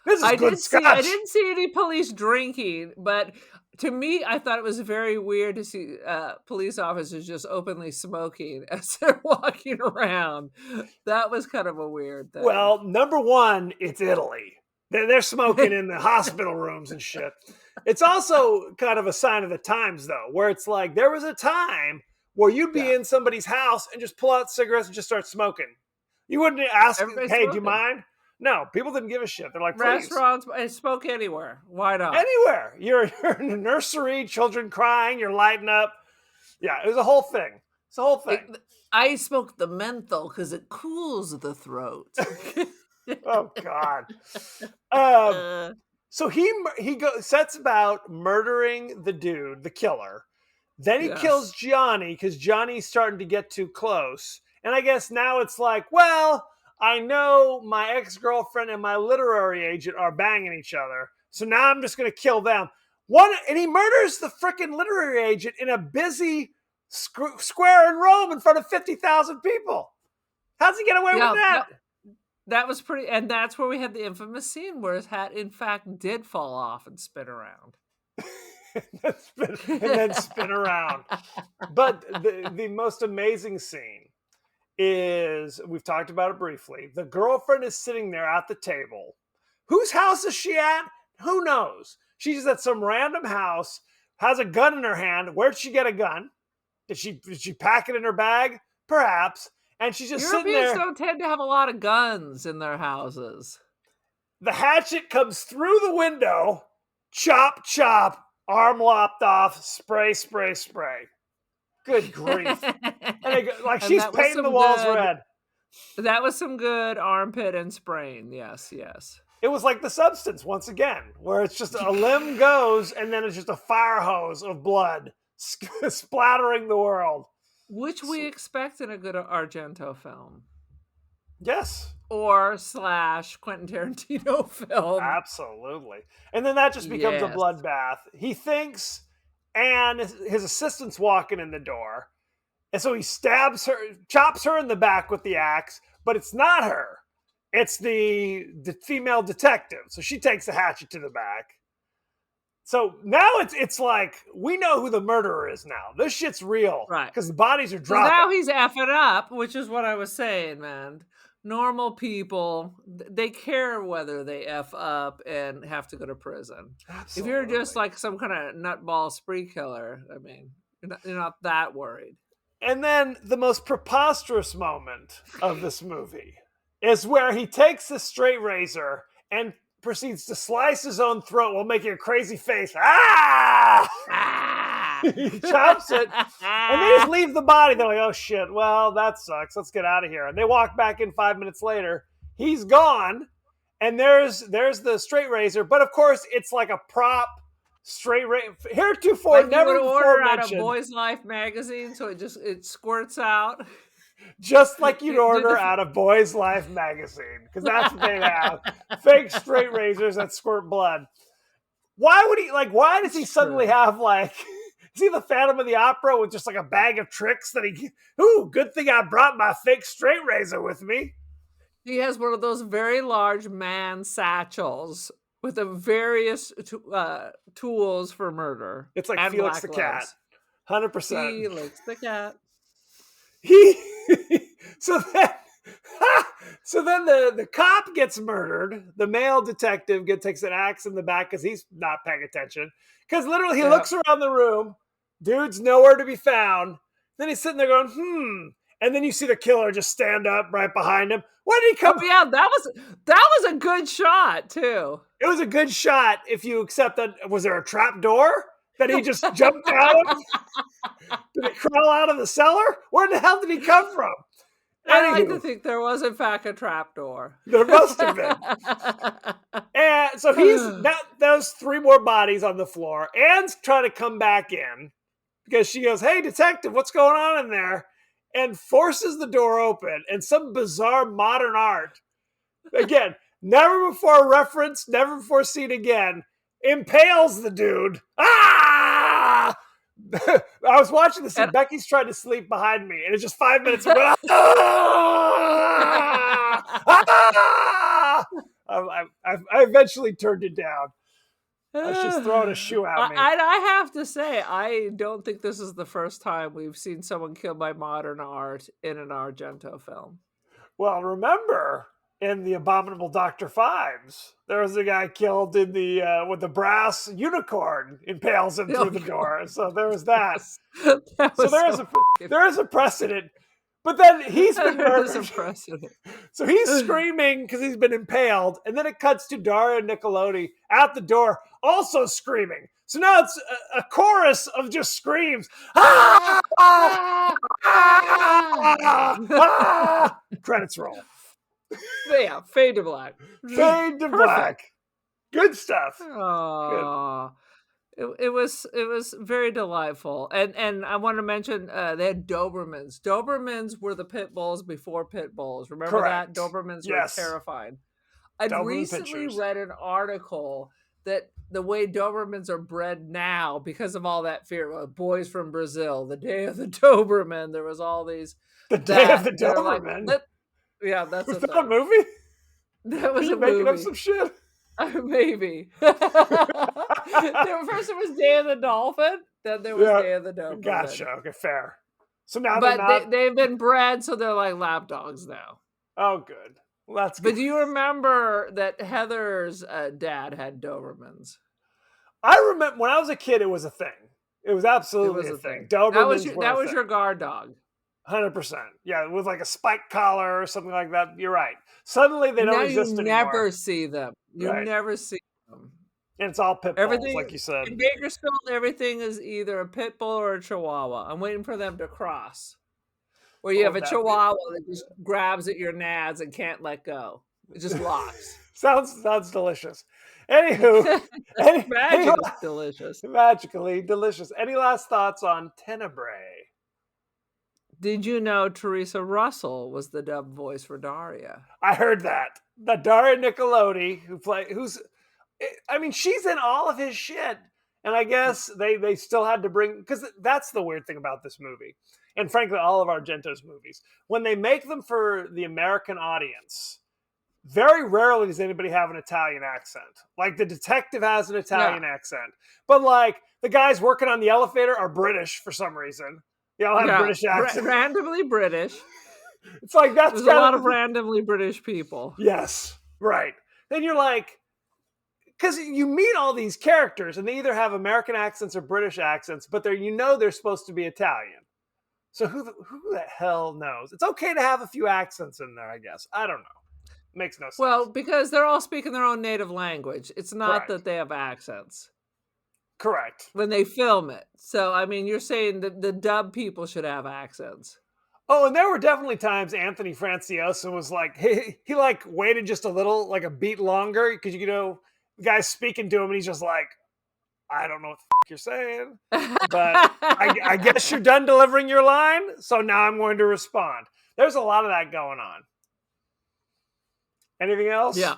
This is good scotch. I didn't see any police drinking, but to me, I thought it was very weird to see police officers just openly smoking as they're walking around. That was kind of a weird thing. Well, number one, it's Italy. They're smoking in the hospital rooms and shit. It's also kind of a sign of the times, though, where it's like there was a time where you'd be in somebody's house and just pull out cigarettes and just start smoking. You wouldn't ask, Everybody's hey, smoking. do you mind? No, people didn't give a shit. They're like, please. Restaurants, I smoke anywhere. Why not? Anywhere. You're in a nursery, children crying, you're lighting up. Yeah, it was a whole thing. It's a whole thing. I smoke the menthol because it cools the throat. Oh, God. So he sets about murdering the dude, the killer. Then he kills Johnny because Johnny's starting to get too close. And I guess now it's like, well, I know my ex-girlfriend and my literary agent are banging each other. So now I'm just going to kill them. And he murders the freaking literary agent in a busy square in Rome in front of 50,000 people. How's he get away with that? That was pretty, and that's where we had the infamous scene where his hat, in fact, did fall off and spin around. and then spin around. But the most amazing scene is, we've talked about it briefly, the girlfriend is sitting there at the table. Whose house is she at? Who knows? She's at some random house, has a gun in her hand. Where'd she get a gun? Did she pack it in her bag? Perhaps. And she's just sitting there. Europeans don't tend to have a lot of guns in their houses. The hatchet comes through the window. Chop, chop. Arm lopped off. Spray, spray, spray. Good grief. And she's painting the walls red. That was some good armpit and sprain. Yes, yes. It was like The Substance once again, where it's just a limb goes and then it's just a fire hose of blood splattering the world. Which we expect in a good Argento film. Yes. Or / Quentin Tarantino film. Absolutely. And then that just becomes a bloodbath. He thinks, and his assistant's walking in the door. And so he stabs her, chops her in the back with the axe, but it's not her. It's the female detective. So she takes the hatchet to the back. So now it's like, we know who the murderer is now. This shit's real. Right. Because the bodies are dropping. Now he's effing up, which is what I was saying, man. Normal people, they care whether they F up and have to go to prison. Absolutely. If you're just like some kind of nutball spree killer, I mean, you're not that worried. And then the most preposterous moment of this movie is where he takes the straight razor and proceeds to slice his own throat while making a crazy face. Ah! He chops it, and they just leave the body. They're like, oh shit, well, that sucks. Let's get out of here. And they walk back in 5 minutes later. He's gone, and there's the straight razor. But of course, it's like a prop straight razor. Heretofore, like never you would before order mentioned. Out of Boys Life magazine, so it squirts out. Just like you'd order out of Boys Life magazine, because that's what they have. Fake straight razors that squirt blood. Why would he, like, why does he suddenly have, like, is he the Phantom of the Opera with just like a bag of tricks that good thing I brought my fake straight razor with me. He has one of those very large man satchels with the various tools for murder. It's like Felix the cat. 100%. Felix the cat. So then the cop gets murdered. The male detective takes an axe in the back because he's not paying attention. Because literally he looks around the room. Dude's nowhere to be found. Then he's sitting there going, And then you see the killer just stand up right behind him. Where did he come from? Yeah, that was a good shot, too. It was a good shot if you accept that. Was there a trap door that he just jumped out of? Did he crawl out of the cellar? Where the hell did he come from? I like to think there was, in fact, a trap door. There must have been. And so there's 3 more bodies on the floor. Anne's trying to come back in because she goes, hey, detective, what's going on in there? And forces the door open. And some bizarre modern art, again, never before referenced, never before seen again, impales the dude. Ah! I was watching this and Becky's trying to sleep behind me, and it's just 5 minutes ago. I eventually turned it down. I was just throwing a shoe at me. I have to say, I don't think this is the first time we've seen someone killed by modern art in an Argento film. Well, remember in The Abominable Dr. Fives, there was a guy killed in the with the brass unicorn impales him through the door. So there was that. There is a precedent. But then he's been murdered. So he's screaming because he's been impaled. And then it cuts to Daria Nicolodi out the door, also screaming. So now it's a chorus of just screams. Ah! Ah! Ah! Ah! Credits roll. Yeah, fade to black. Fade to black. Good stuff. Oh. It was very delightful, and I want to mention they had Dobermans. Dobermans were the pit bulls before pit bulls. Remember that? Dobermans were terrifying. I'd recently read an article that the way Dobermans are bred now, because of all that fear, boys from Brazil, the day of the Doberman, there was all these. The day of the Doberman. Yeah, that's was that a movie? That was a movie. Making up some shit. Maybe. First it was Day of the Dolphin, then there was Day of the Doberman. Gotcha. Okay, fair. So now they've been bred, so they're like lap dogs now. Oh, good. Well, that's good. But do you remember that Heather's dad had Dobermans? I remember when I was a kid, it was a thing. It was absolutely a thing. Dobermans that was your guard dog. 100%. Yeah, with like a spike collar or something like that. You're right. Suddenly they don't exist anymore. You never see them. You never see them. And it's all pit bulls, like you said. In Bakersfield, everything is either a pit bull or a chihuahua. I'm waiting for them to cross. where you What have would a that be? chihuahua that just grabs at your nads and can't let go. It just locks. Sounds delicious. Anywho, any Imagine it's delicious. magically delicious. Any last thoughts on Tenebrae? Did you know Teresa Russell was the dub voice for Daria? I heard that. The Daria Nicolodi, I mean, she's in all of his shit. And I guess they still had to bring, because that's the weird thing about this movie. And frankly, all of Argento's movies. When they make them for the American audience, very rarely does anybody have an Italian accent. Like the detective has an Italian accent. But like the guys working on the elevator are British for some reason. They all have British accents. Randomly British. It's like that's There's a lot of randomly British people. Yes, right. Then you're like, because you meet all these characters and they either have American accents or British accents, but they're supposed to be Italian. So who the hell knows? It's okay to have a few accents in there, I guess. I don't know. Makes no sense. Well, because they're all speaking their own native language. It's not Correct. that they have accents. Correct. When they film it. So, I mean, you're saying that the dub people should have accents. Oh, and there were definitely times Anthony Franciosa was like, he like waited just a little, like a beat longer, because the guy's speaking to him and he's just like, I don't know what the you're saying, but I guess you're done delivering your line, so now I'm going to respond. There's a lot of that going on. Anything else? Yeah.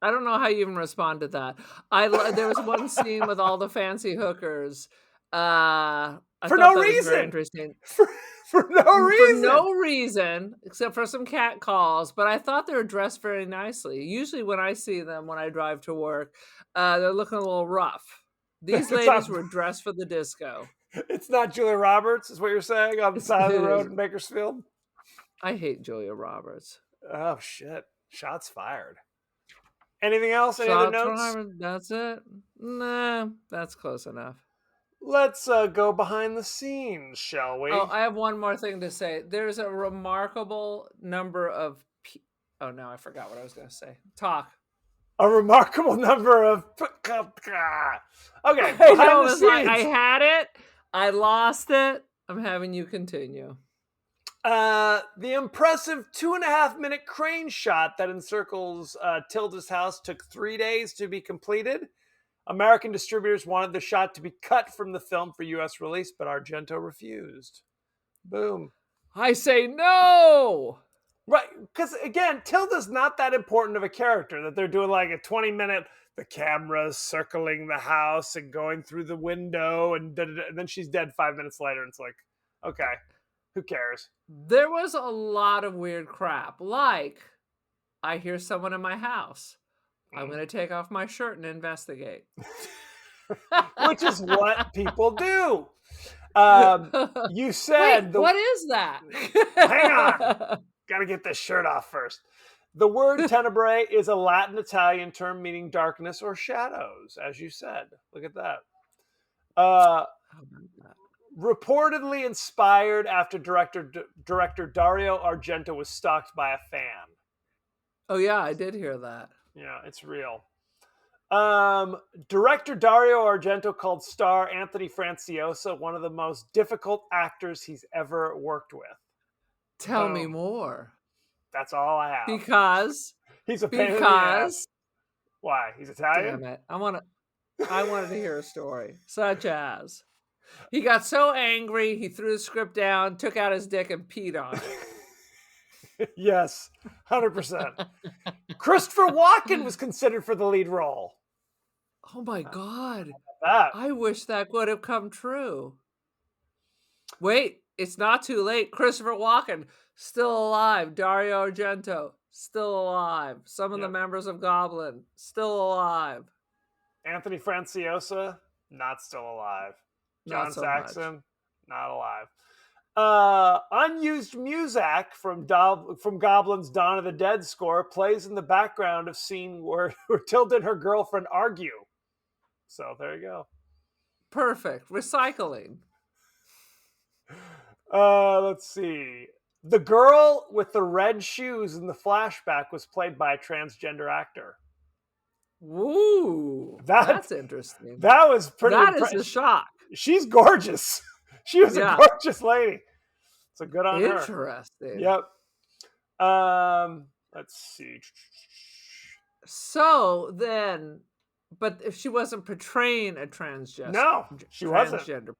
I don't know how you even respond to that. There was one scene with all the fancy hookers. I For thought no that was reason. very interesting. For no reason. For no reason, except for some cat calls. But I thought they were dressed very nicely. Usually when I see them when I drive to work, they're looking a little rough. These ladies were dressed for the disco. It's not Julia Roberts, is what you're saying, on the side of the road in Bakersfield? I hate Julia Roberts. Oh, shit. Shots fired. Anything else? Any other notes? That's it? Nah, that's close enough. Let's go behind the scenes, shall we? Oh, I have one more thing to say. There's a remarkable number of... Oh, no, I forgot what I was going to say. Talk. A remarkable number of... Okay, behind the scenes. I had it. I lost it. I'm having you continue. The impressive 2.5-minute crane shot that encircles Tilda's house took 3 days to be completed. American distributors wanted the shot to be cut from the film for U.S. release, but Argento refused. Boom. I say no! Right, because again, Tilda's not that important of a character that they're doing like a 20-minute, the camera's circling the house and going through the window, and then she's dead 5 minutes later, and it's like, okay, who cares? There was a lot of weird crap, like, I hear someone in my house. I'm going to take off my shirt and investigate. Which is what people do. You said... Wait, what is that? Hang on. Got to get this shirt off first. The word tenebrae is a Latin Italian term meaning darkness or shadows, as you said. Look at that. Reportedly inspired after director Dario Argento was stalked by a fan. Oh, yeah, I did hear that. Yeah, it's real. Director Dario Argento called star Anthony Franciosa one of the most difficult actors he's ever worked with. Tell me more. That's all I have. Because he's a pain in the ass. Why? He's Italian? Damn it. I wanted to hear a story. Such as he got so angry he threw the script down, took out his dick and peed on it. Yes, 100%. Christopher Walken was considered for the lead role. Oh my God. That. I wish that would have come true. Wait, it's not too late. Christopher Walken, still alive. Dario Argento, still alive. Some of the members of Goblin, still alive. Anthony Franciosa, not still alive. John Not so Saxon, much. not alive. Unused music from Goblin's Dawn of the Dead score plays in the background of scene where Tilda and her girlfriend argue. So there you go. Perfect. Recycling. Let's see. The girl with the red shoes in the flashback was played by a transgender actor. Woo. That's interesting. That was pretty That is a shock. She's gorgeous. She was a gorgeous lady. So good on her. Interesting. Yep. Let's see. So then, but if she wasn't portraying a No, she wasn't. transgender,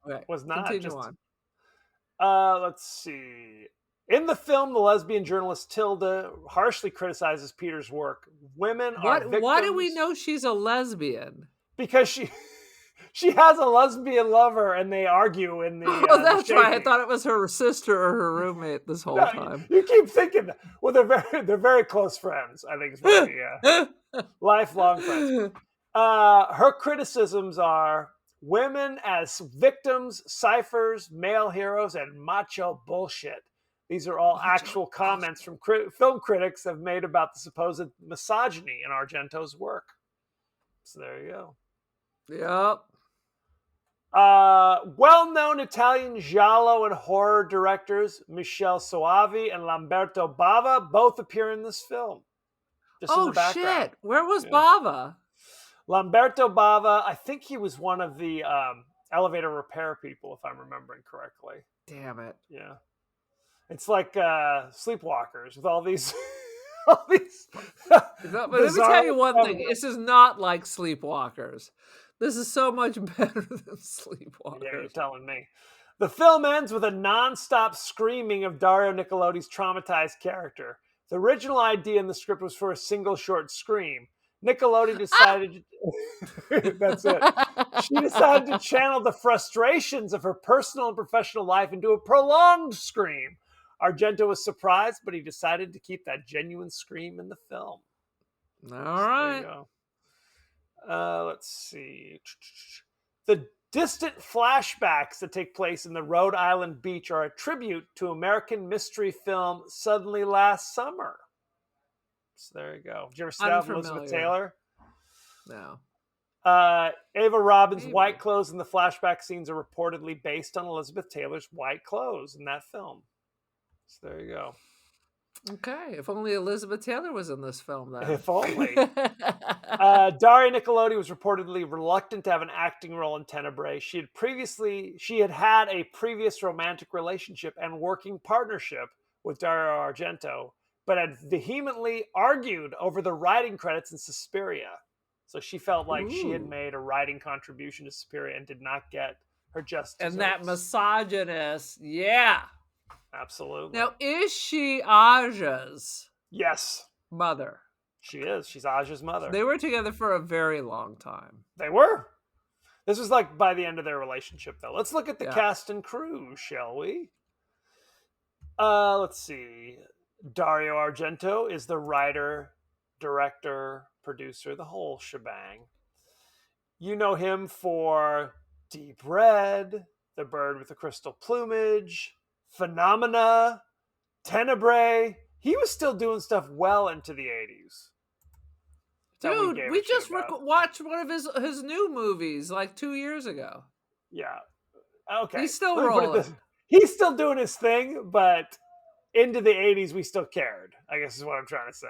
okay, Was not. continue Just on. let's see. In the film, the lesbian journalist Tilda harshly criticizes Peter's work. Women are What? Why do we victims know she's a lesbian? because she has a lesbian lover, and they argue in the Oh, the that's right. I shaping. thought it was her sister or her roommate this whole No, time. you keep thinking that. Well, they're very close friends. I think is what lifelong friends. Her criticisms are women as victims, ciphers, male heroes, and macho bullshit. These are all actual comments from film critics have made about the supposed misogyny in Argento's work. So there you go. Yep. Well-known Italian giallo and horror directors Michele Soavi and Lamberto Bava both appear in this film. Just in the background. Shit! Where was Bava? Lamberto Bava, I think he was one of the elevator repair people, if I'm remembering correctly. Damn it! Yeah, it's like Sleepwalkers with all these, all these. But let me tell you one thing: elements. this is not like Sleepwalkers. This is so much better than Sleepwalkers. Yeah, you're telling me. The film ends with a non-stop screaming of Dario Nicolodi's traumatized character. The original idea in the script was for a single short scream. Nicolodi decided that's it. She decided to channel the frustrations of her personal and professional life into a prolonged scream. Argento was surprised, but he decided to keep that genuine scream in the film. All right. There you go. Let's see. The distant flashbacks that take place in the Rhode Island beach are a tribute to American mystery film Suddenly Last Summer. So there you go. Did you ever see that with Elizabeth Taylor? No. Ava Robin's white clothes in the flashback scenes are reportedly based on Elizabeth Taylor's white clothes in that film. So there you go. Okay, if only Elizabeth Taylor was in this film, then. If only. Daria Nicolodi was reportedly reluctant to have an acting role in Tenebrae. She had had a previous romantic relationship and working partnership with Dario Argento, but had vehemently argued over the writing credits in Suspiria. So she felt like she had made a writing contribution to Suspiria and did not get her just desserts. And that misogynist, yeah. Absolutely. Now, is she Aja's mother? She is. She's Aja's mother. They were together for a very long time. They were. This was like by the end of their relationship, though. Let's look at the cast and crew, shall we? Let's see. Dario Argento is the writer, director, producer, the whole shebang. You know him for Deep Red, The Bird with the Crystal Plumage, Phenomena, Tenebrae. He was still doing stuff well into the 80s. Dude, we just watched one of his new movies like 2 years ago. Yeah. Okay. He's still rolling. He's still doing his thing, but into the 80s, we still cared, I guess is what I'm trying to say.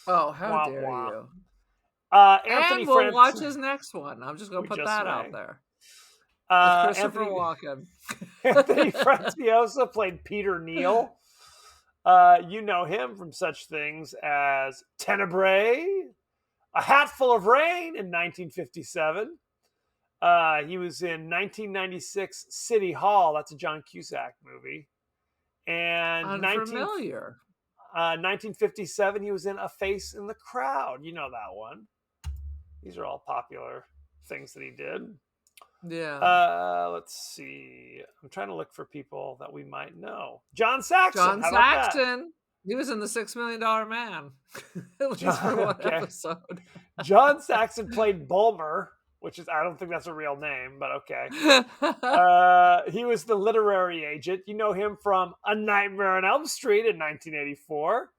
Oh, how dare you. Anthony and we'll watch his next one. I'm just going to put that out there. Christopher Walken. Anthony Franciosa played Peter Neal. You know him from such things as Tenebrae, A Hatful of Rain in 1957. He was in 1996 City Hall. That's a John Cusack movie. And Unfamiliar. 1957, he was in A Face in the Crowd. You know that one. These are all popular things that he did. Yeah. Let's see. I'm trying to look for people that we might know. John Saxon. John Saxon. He was in The $6 Million Man. At least for one episode. John Saxon played Bulmer, which is, I don't think that's a real name, but okay. He was the literary agent. You know him from A Nightmare on Elm Street in 1984.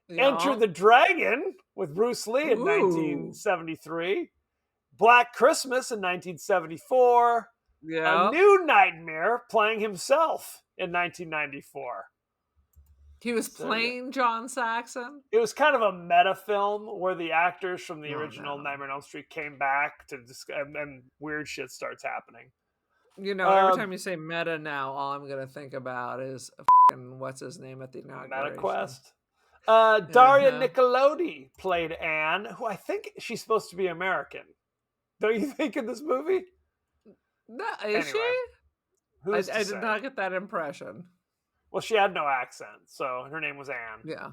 Yeah. Enter the Dragon with Bruce Lee in 1973. Black Christmas in 1974. Yeah. A New Nightmare playing himself in 1994. He was playing John Saxon? It was kind of a meta film where the actors from the original Nightmare on Elm Street came back to discuss, and weird shit starts happening. You know, every time you say meta now, all I'm gonna think about is what's his name at the inauguration. MetaQuest. Daria Uh-huh. Nicolodi played Anne, who I think she's supposed to be American. Don't you think in this movie? No, is she? Anyway, who's to I did say? not get that impression. Well, she had no accent, so her name was Anne. Yeah.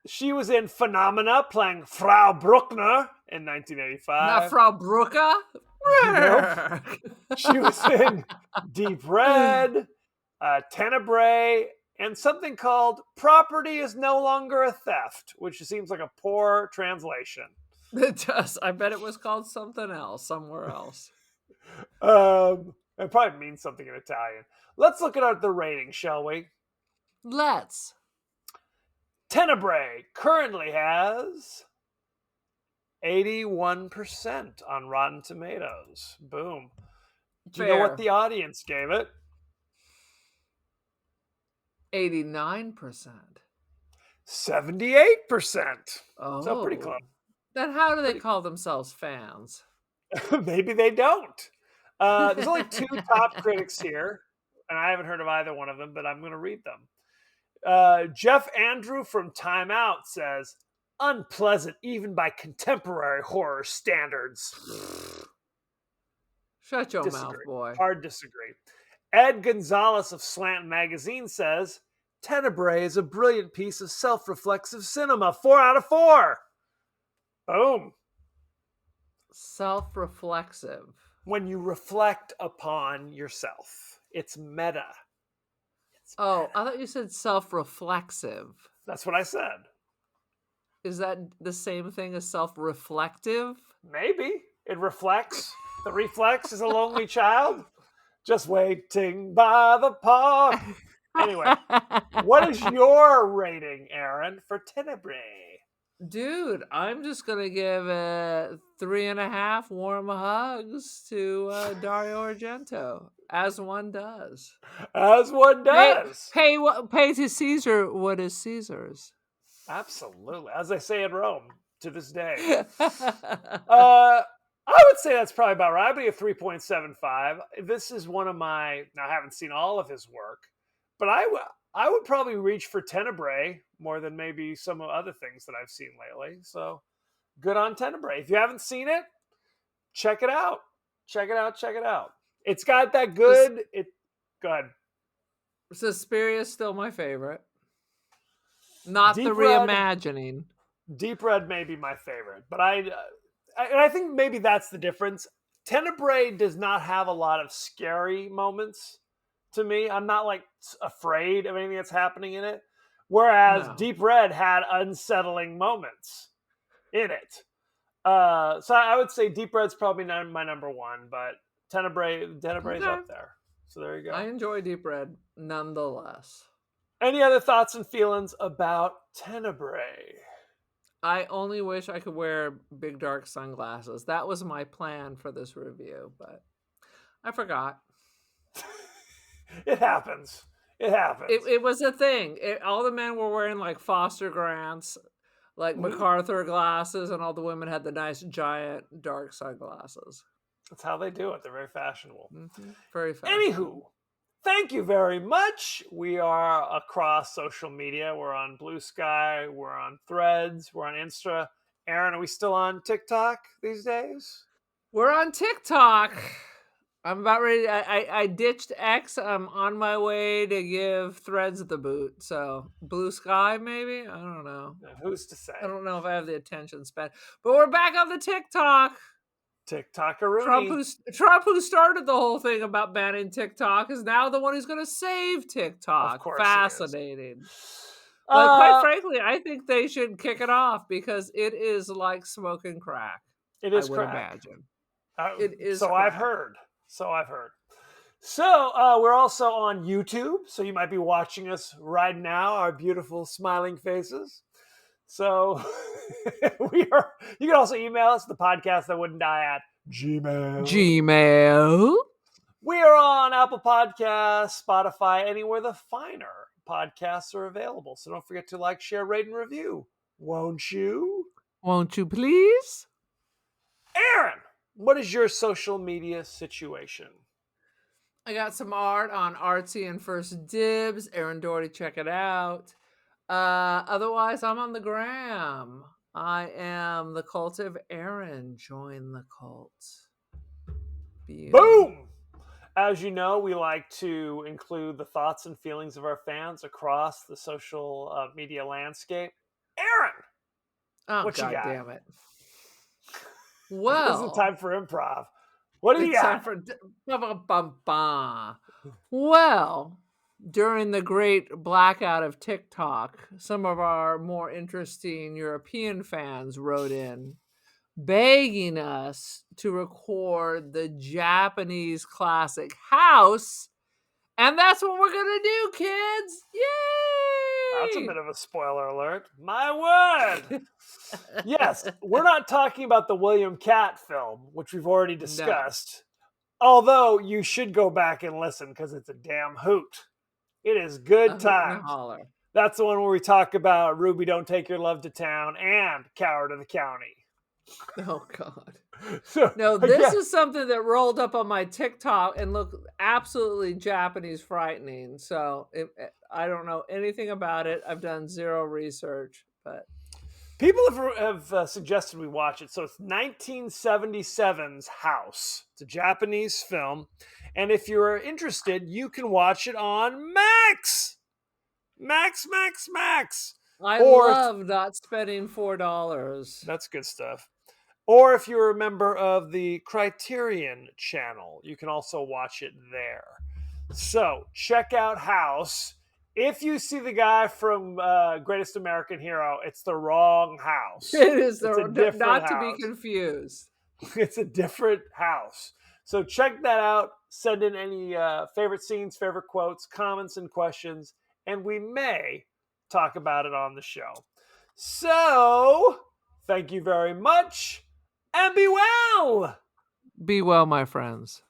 She was in Phenomena playing Frau Bruckner in Not 1985. Frau Brucke? Nope. She was in Deep Red, Tenebrae, and something called Property is No Longer a Theft, which seems like a poor translation. It does. I bet it was called something else, somewhere else. It probably means something in Italian. Let's look at the rating, shall we? Let's. Tenebrae currently has 81% on Rotten Tomatoes. Boom. Do you know what Fair. the audience gave it? 89%. 78%. Oh. So pretty close. Then how do they call themselves fans? Maybe they don't. There's only 2 top critics here, and I haven't heard of either one of them, but I'm going to read them. Jeff Andrew from Time Out says, unpleasant even by contemporary horror standards. Shut your Disagree. mouth, boy. Hard disagree. Ed Gonzalez of Slant Magazine says, Tenebrae is a brilliant piece of self-reflexive cinema. 4 out of 4. Boom. Self-reflexive. When you reflect upon yourself. It's meta. I thought you said self-reflexive. That's what I said. Is that the same thing as self-reflective? Maybe. It reflects. The reflex is a lonely child just waiting by the park. Anyway, what is your rating, Aaron, for Tenebrae? Dude, I'm just going to give it 3.5 warm hugs to Dario Argento, as one does. As one does. Pay to Caesar what is Caesar's. Absolutely. As they say in Rome to this day. I would say that's probably about right. I'd be a 3.75. This is one of my, now I haven't seen all of his work, but I would probably reach for Tenebrae more than maybe some other things that I've seen lately. So good on Tenebrae. If you haven't seen it, check it out. Check it out. Check it out. It's got that good. Go ahead. Suspiria is still my favorite. Not Deep the reimagining. Deep Red may be my favorite, but I think maybe that's the difference. Tenebrae does not have a lot of scary moments to me. I'm not like afraid of anything that's happening in it. Whereas Deep Red had unsettling moments in it. So I would say Deep Red's probably not my number one, but Tenebrae's up there. So there you go. I enjoy Deep Red nonetheless. Any other thoughts and feelings about Tenebrae? I only wish I could wear big dark sunglasses. That was my plan for this review, but I forgot. It happens. It happens. It was a thing. All the men were wearing like Foster Grants, like MacArthur glasses, and all the women had the nice giant dark sunglasses. That's how they do it. They're very fashionable. Mm-hmm. Very fashionable. Anywho, thank you very much. We are across social media. We're on Blue Sky. We're on Threads. We're on Insta. Aaron, are we still on TikTok these days? We're on TikTok. I'm about ready. I ditched X. I'm on my way to give Threads the boot. So Blue Sky, maybe? I don't know. Who's to say? I don't know if I have the attention span. But we're back on the TikTok. TikTokaroonie. Trump, who started the whole thing about banning TikTok, is now the one who's going to save TikTok. Of course, fascinating. But quite frankly, I think they should kick it off because it is like smoking crack. It is I would crack. imagine. It is. So crack. I've heard. So we're also on YouTube. So you might be watching us right now, our beautiful smiling faces. So we are. You can also email us, the podcast that wouldn't die at Gmail. We are on Apple Podcasts, Spotify, anywhere the finer podcasts are available. So don't forget to like, share, rate, and review. Won't you? Won't you please? Aaron, what is your social media situation? I got some art on Artsy and First Dibs. Aaron Doherty, check it out. Otherwise, I'm on the gram. I am the cult of Aaron. Join the cult. Beauty. Boom! As you know, we like to include the thoughts and feelings of our fans across the social media landscape. Aaron, Oh, what you God got? damn it. This is the Well, time for improv. What do you it's time got? for. Well, during the great blackout of TikTok, some of our more interesting European fans wrote in begging us to record the Japanese classic House. And that's what we're going to do, kids. That's a Yay! bit of a spoiler alert. My word! Yes, we're not talking about the William Catt film, which we've already No. discussed. Although you should go back and listen because it's a damn hoot. It is A good hoot and a times. holler. That's the one where we talk about Ruby Don't Take Your Love to Town and Coward of the County. Oh, God. So, No, this again, is something that rolled up on my TikTok and looked absolutely Japanese frightening. So I don't know anything about it. I've done zero research, but people have suggested we watch it. So it's 1977's House. It's a Japanese film. And if you're interested, you can watch it on Max. Max. I Or love not spending $4. that's good stuff. Or if you're a member of the Criterion channel, you can also watch it there. So check out House. If you see the guy from Greatest American Hero, it's the wrong house. It is It's a different not to be house. confused. It's a different house. So check that out. Send in any favorite scenes, favorite quotes, comments, and questions, and we may talk about it on the show. So, thank you very much, and be well! Be well, my friends.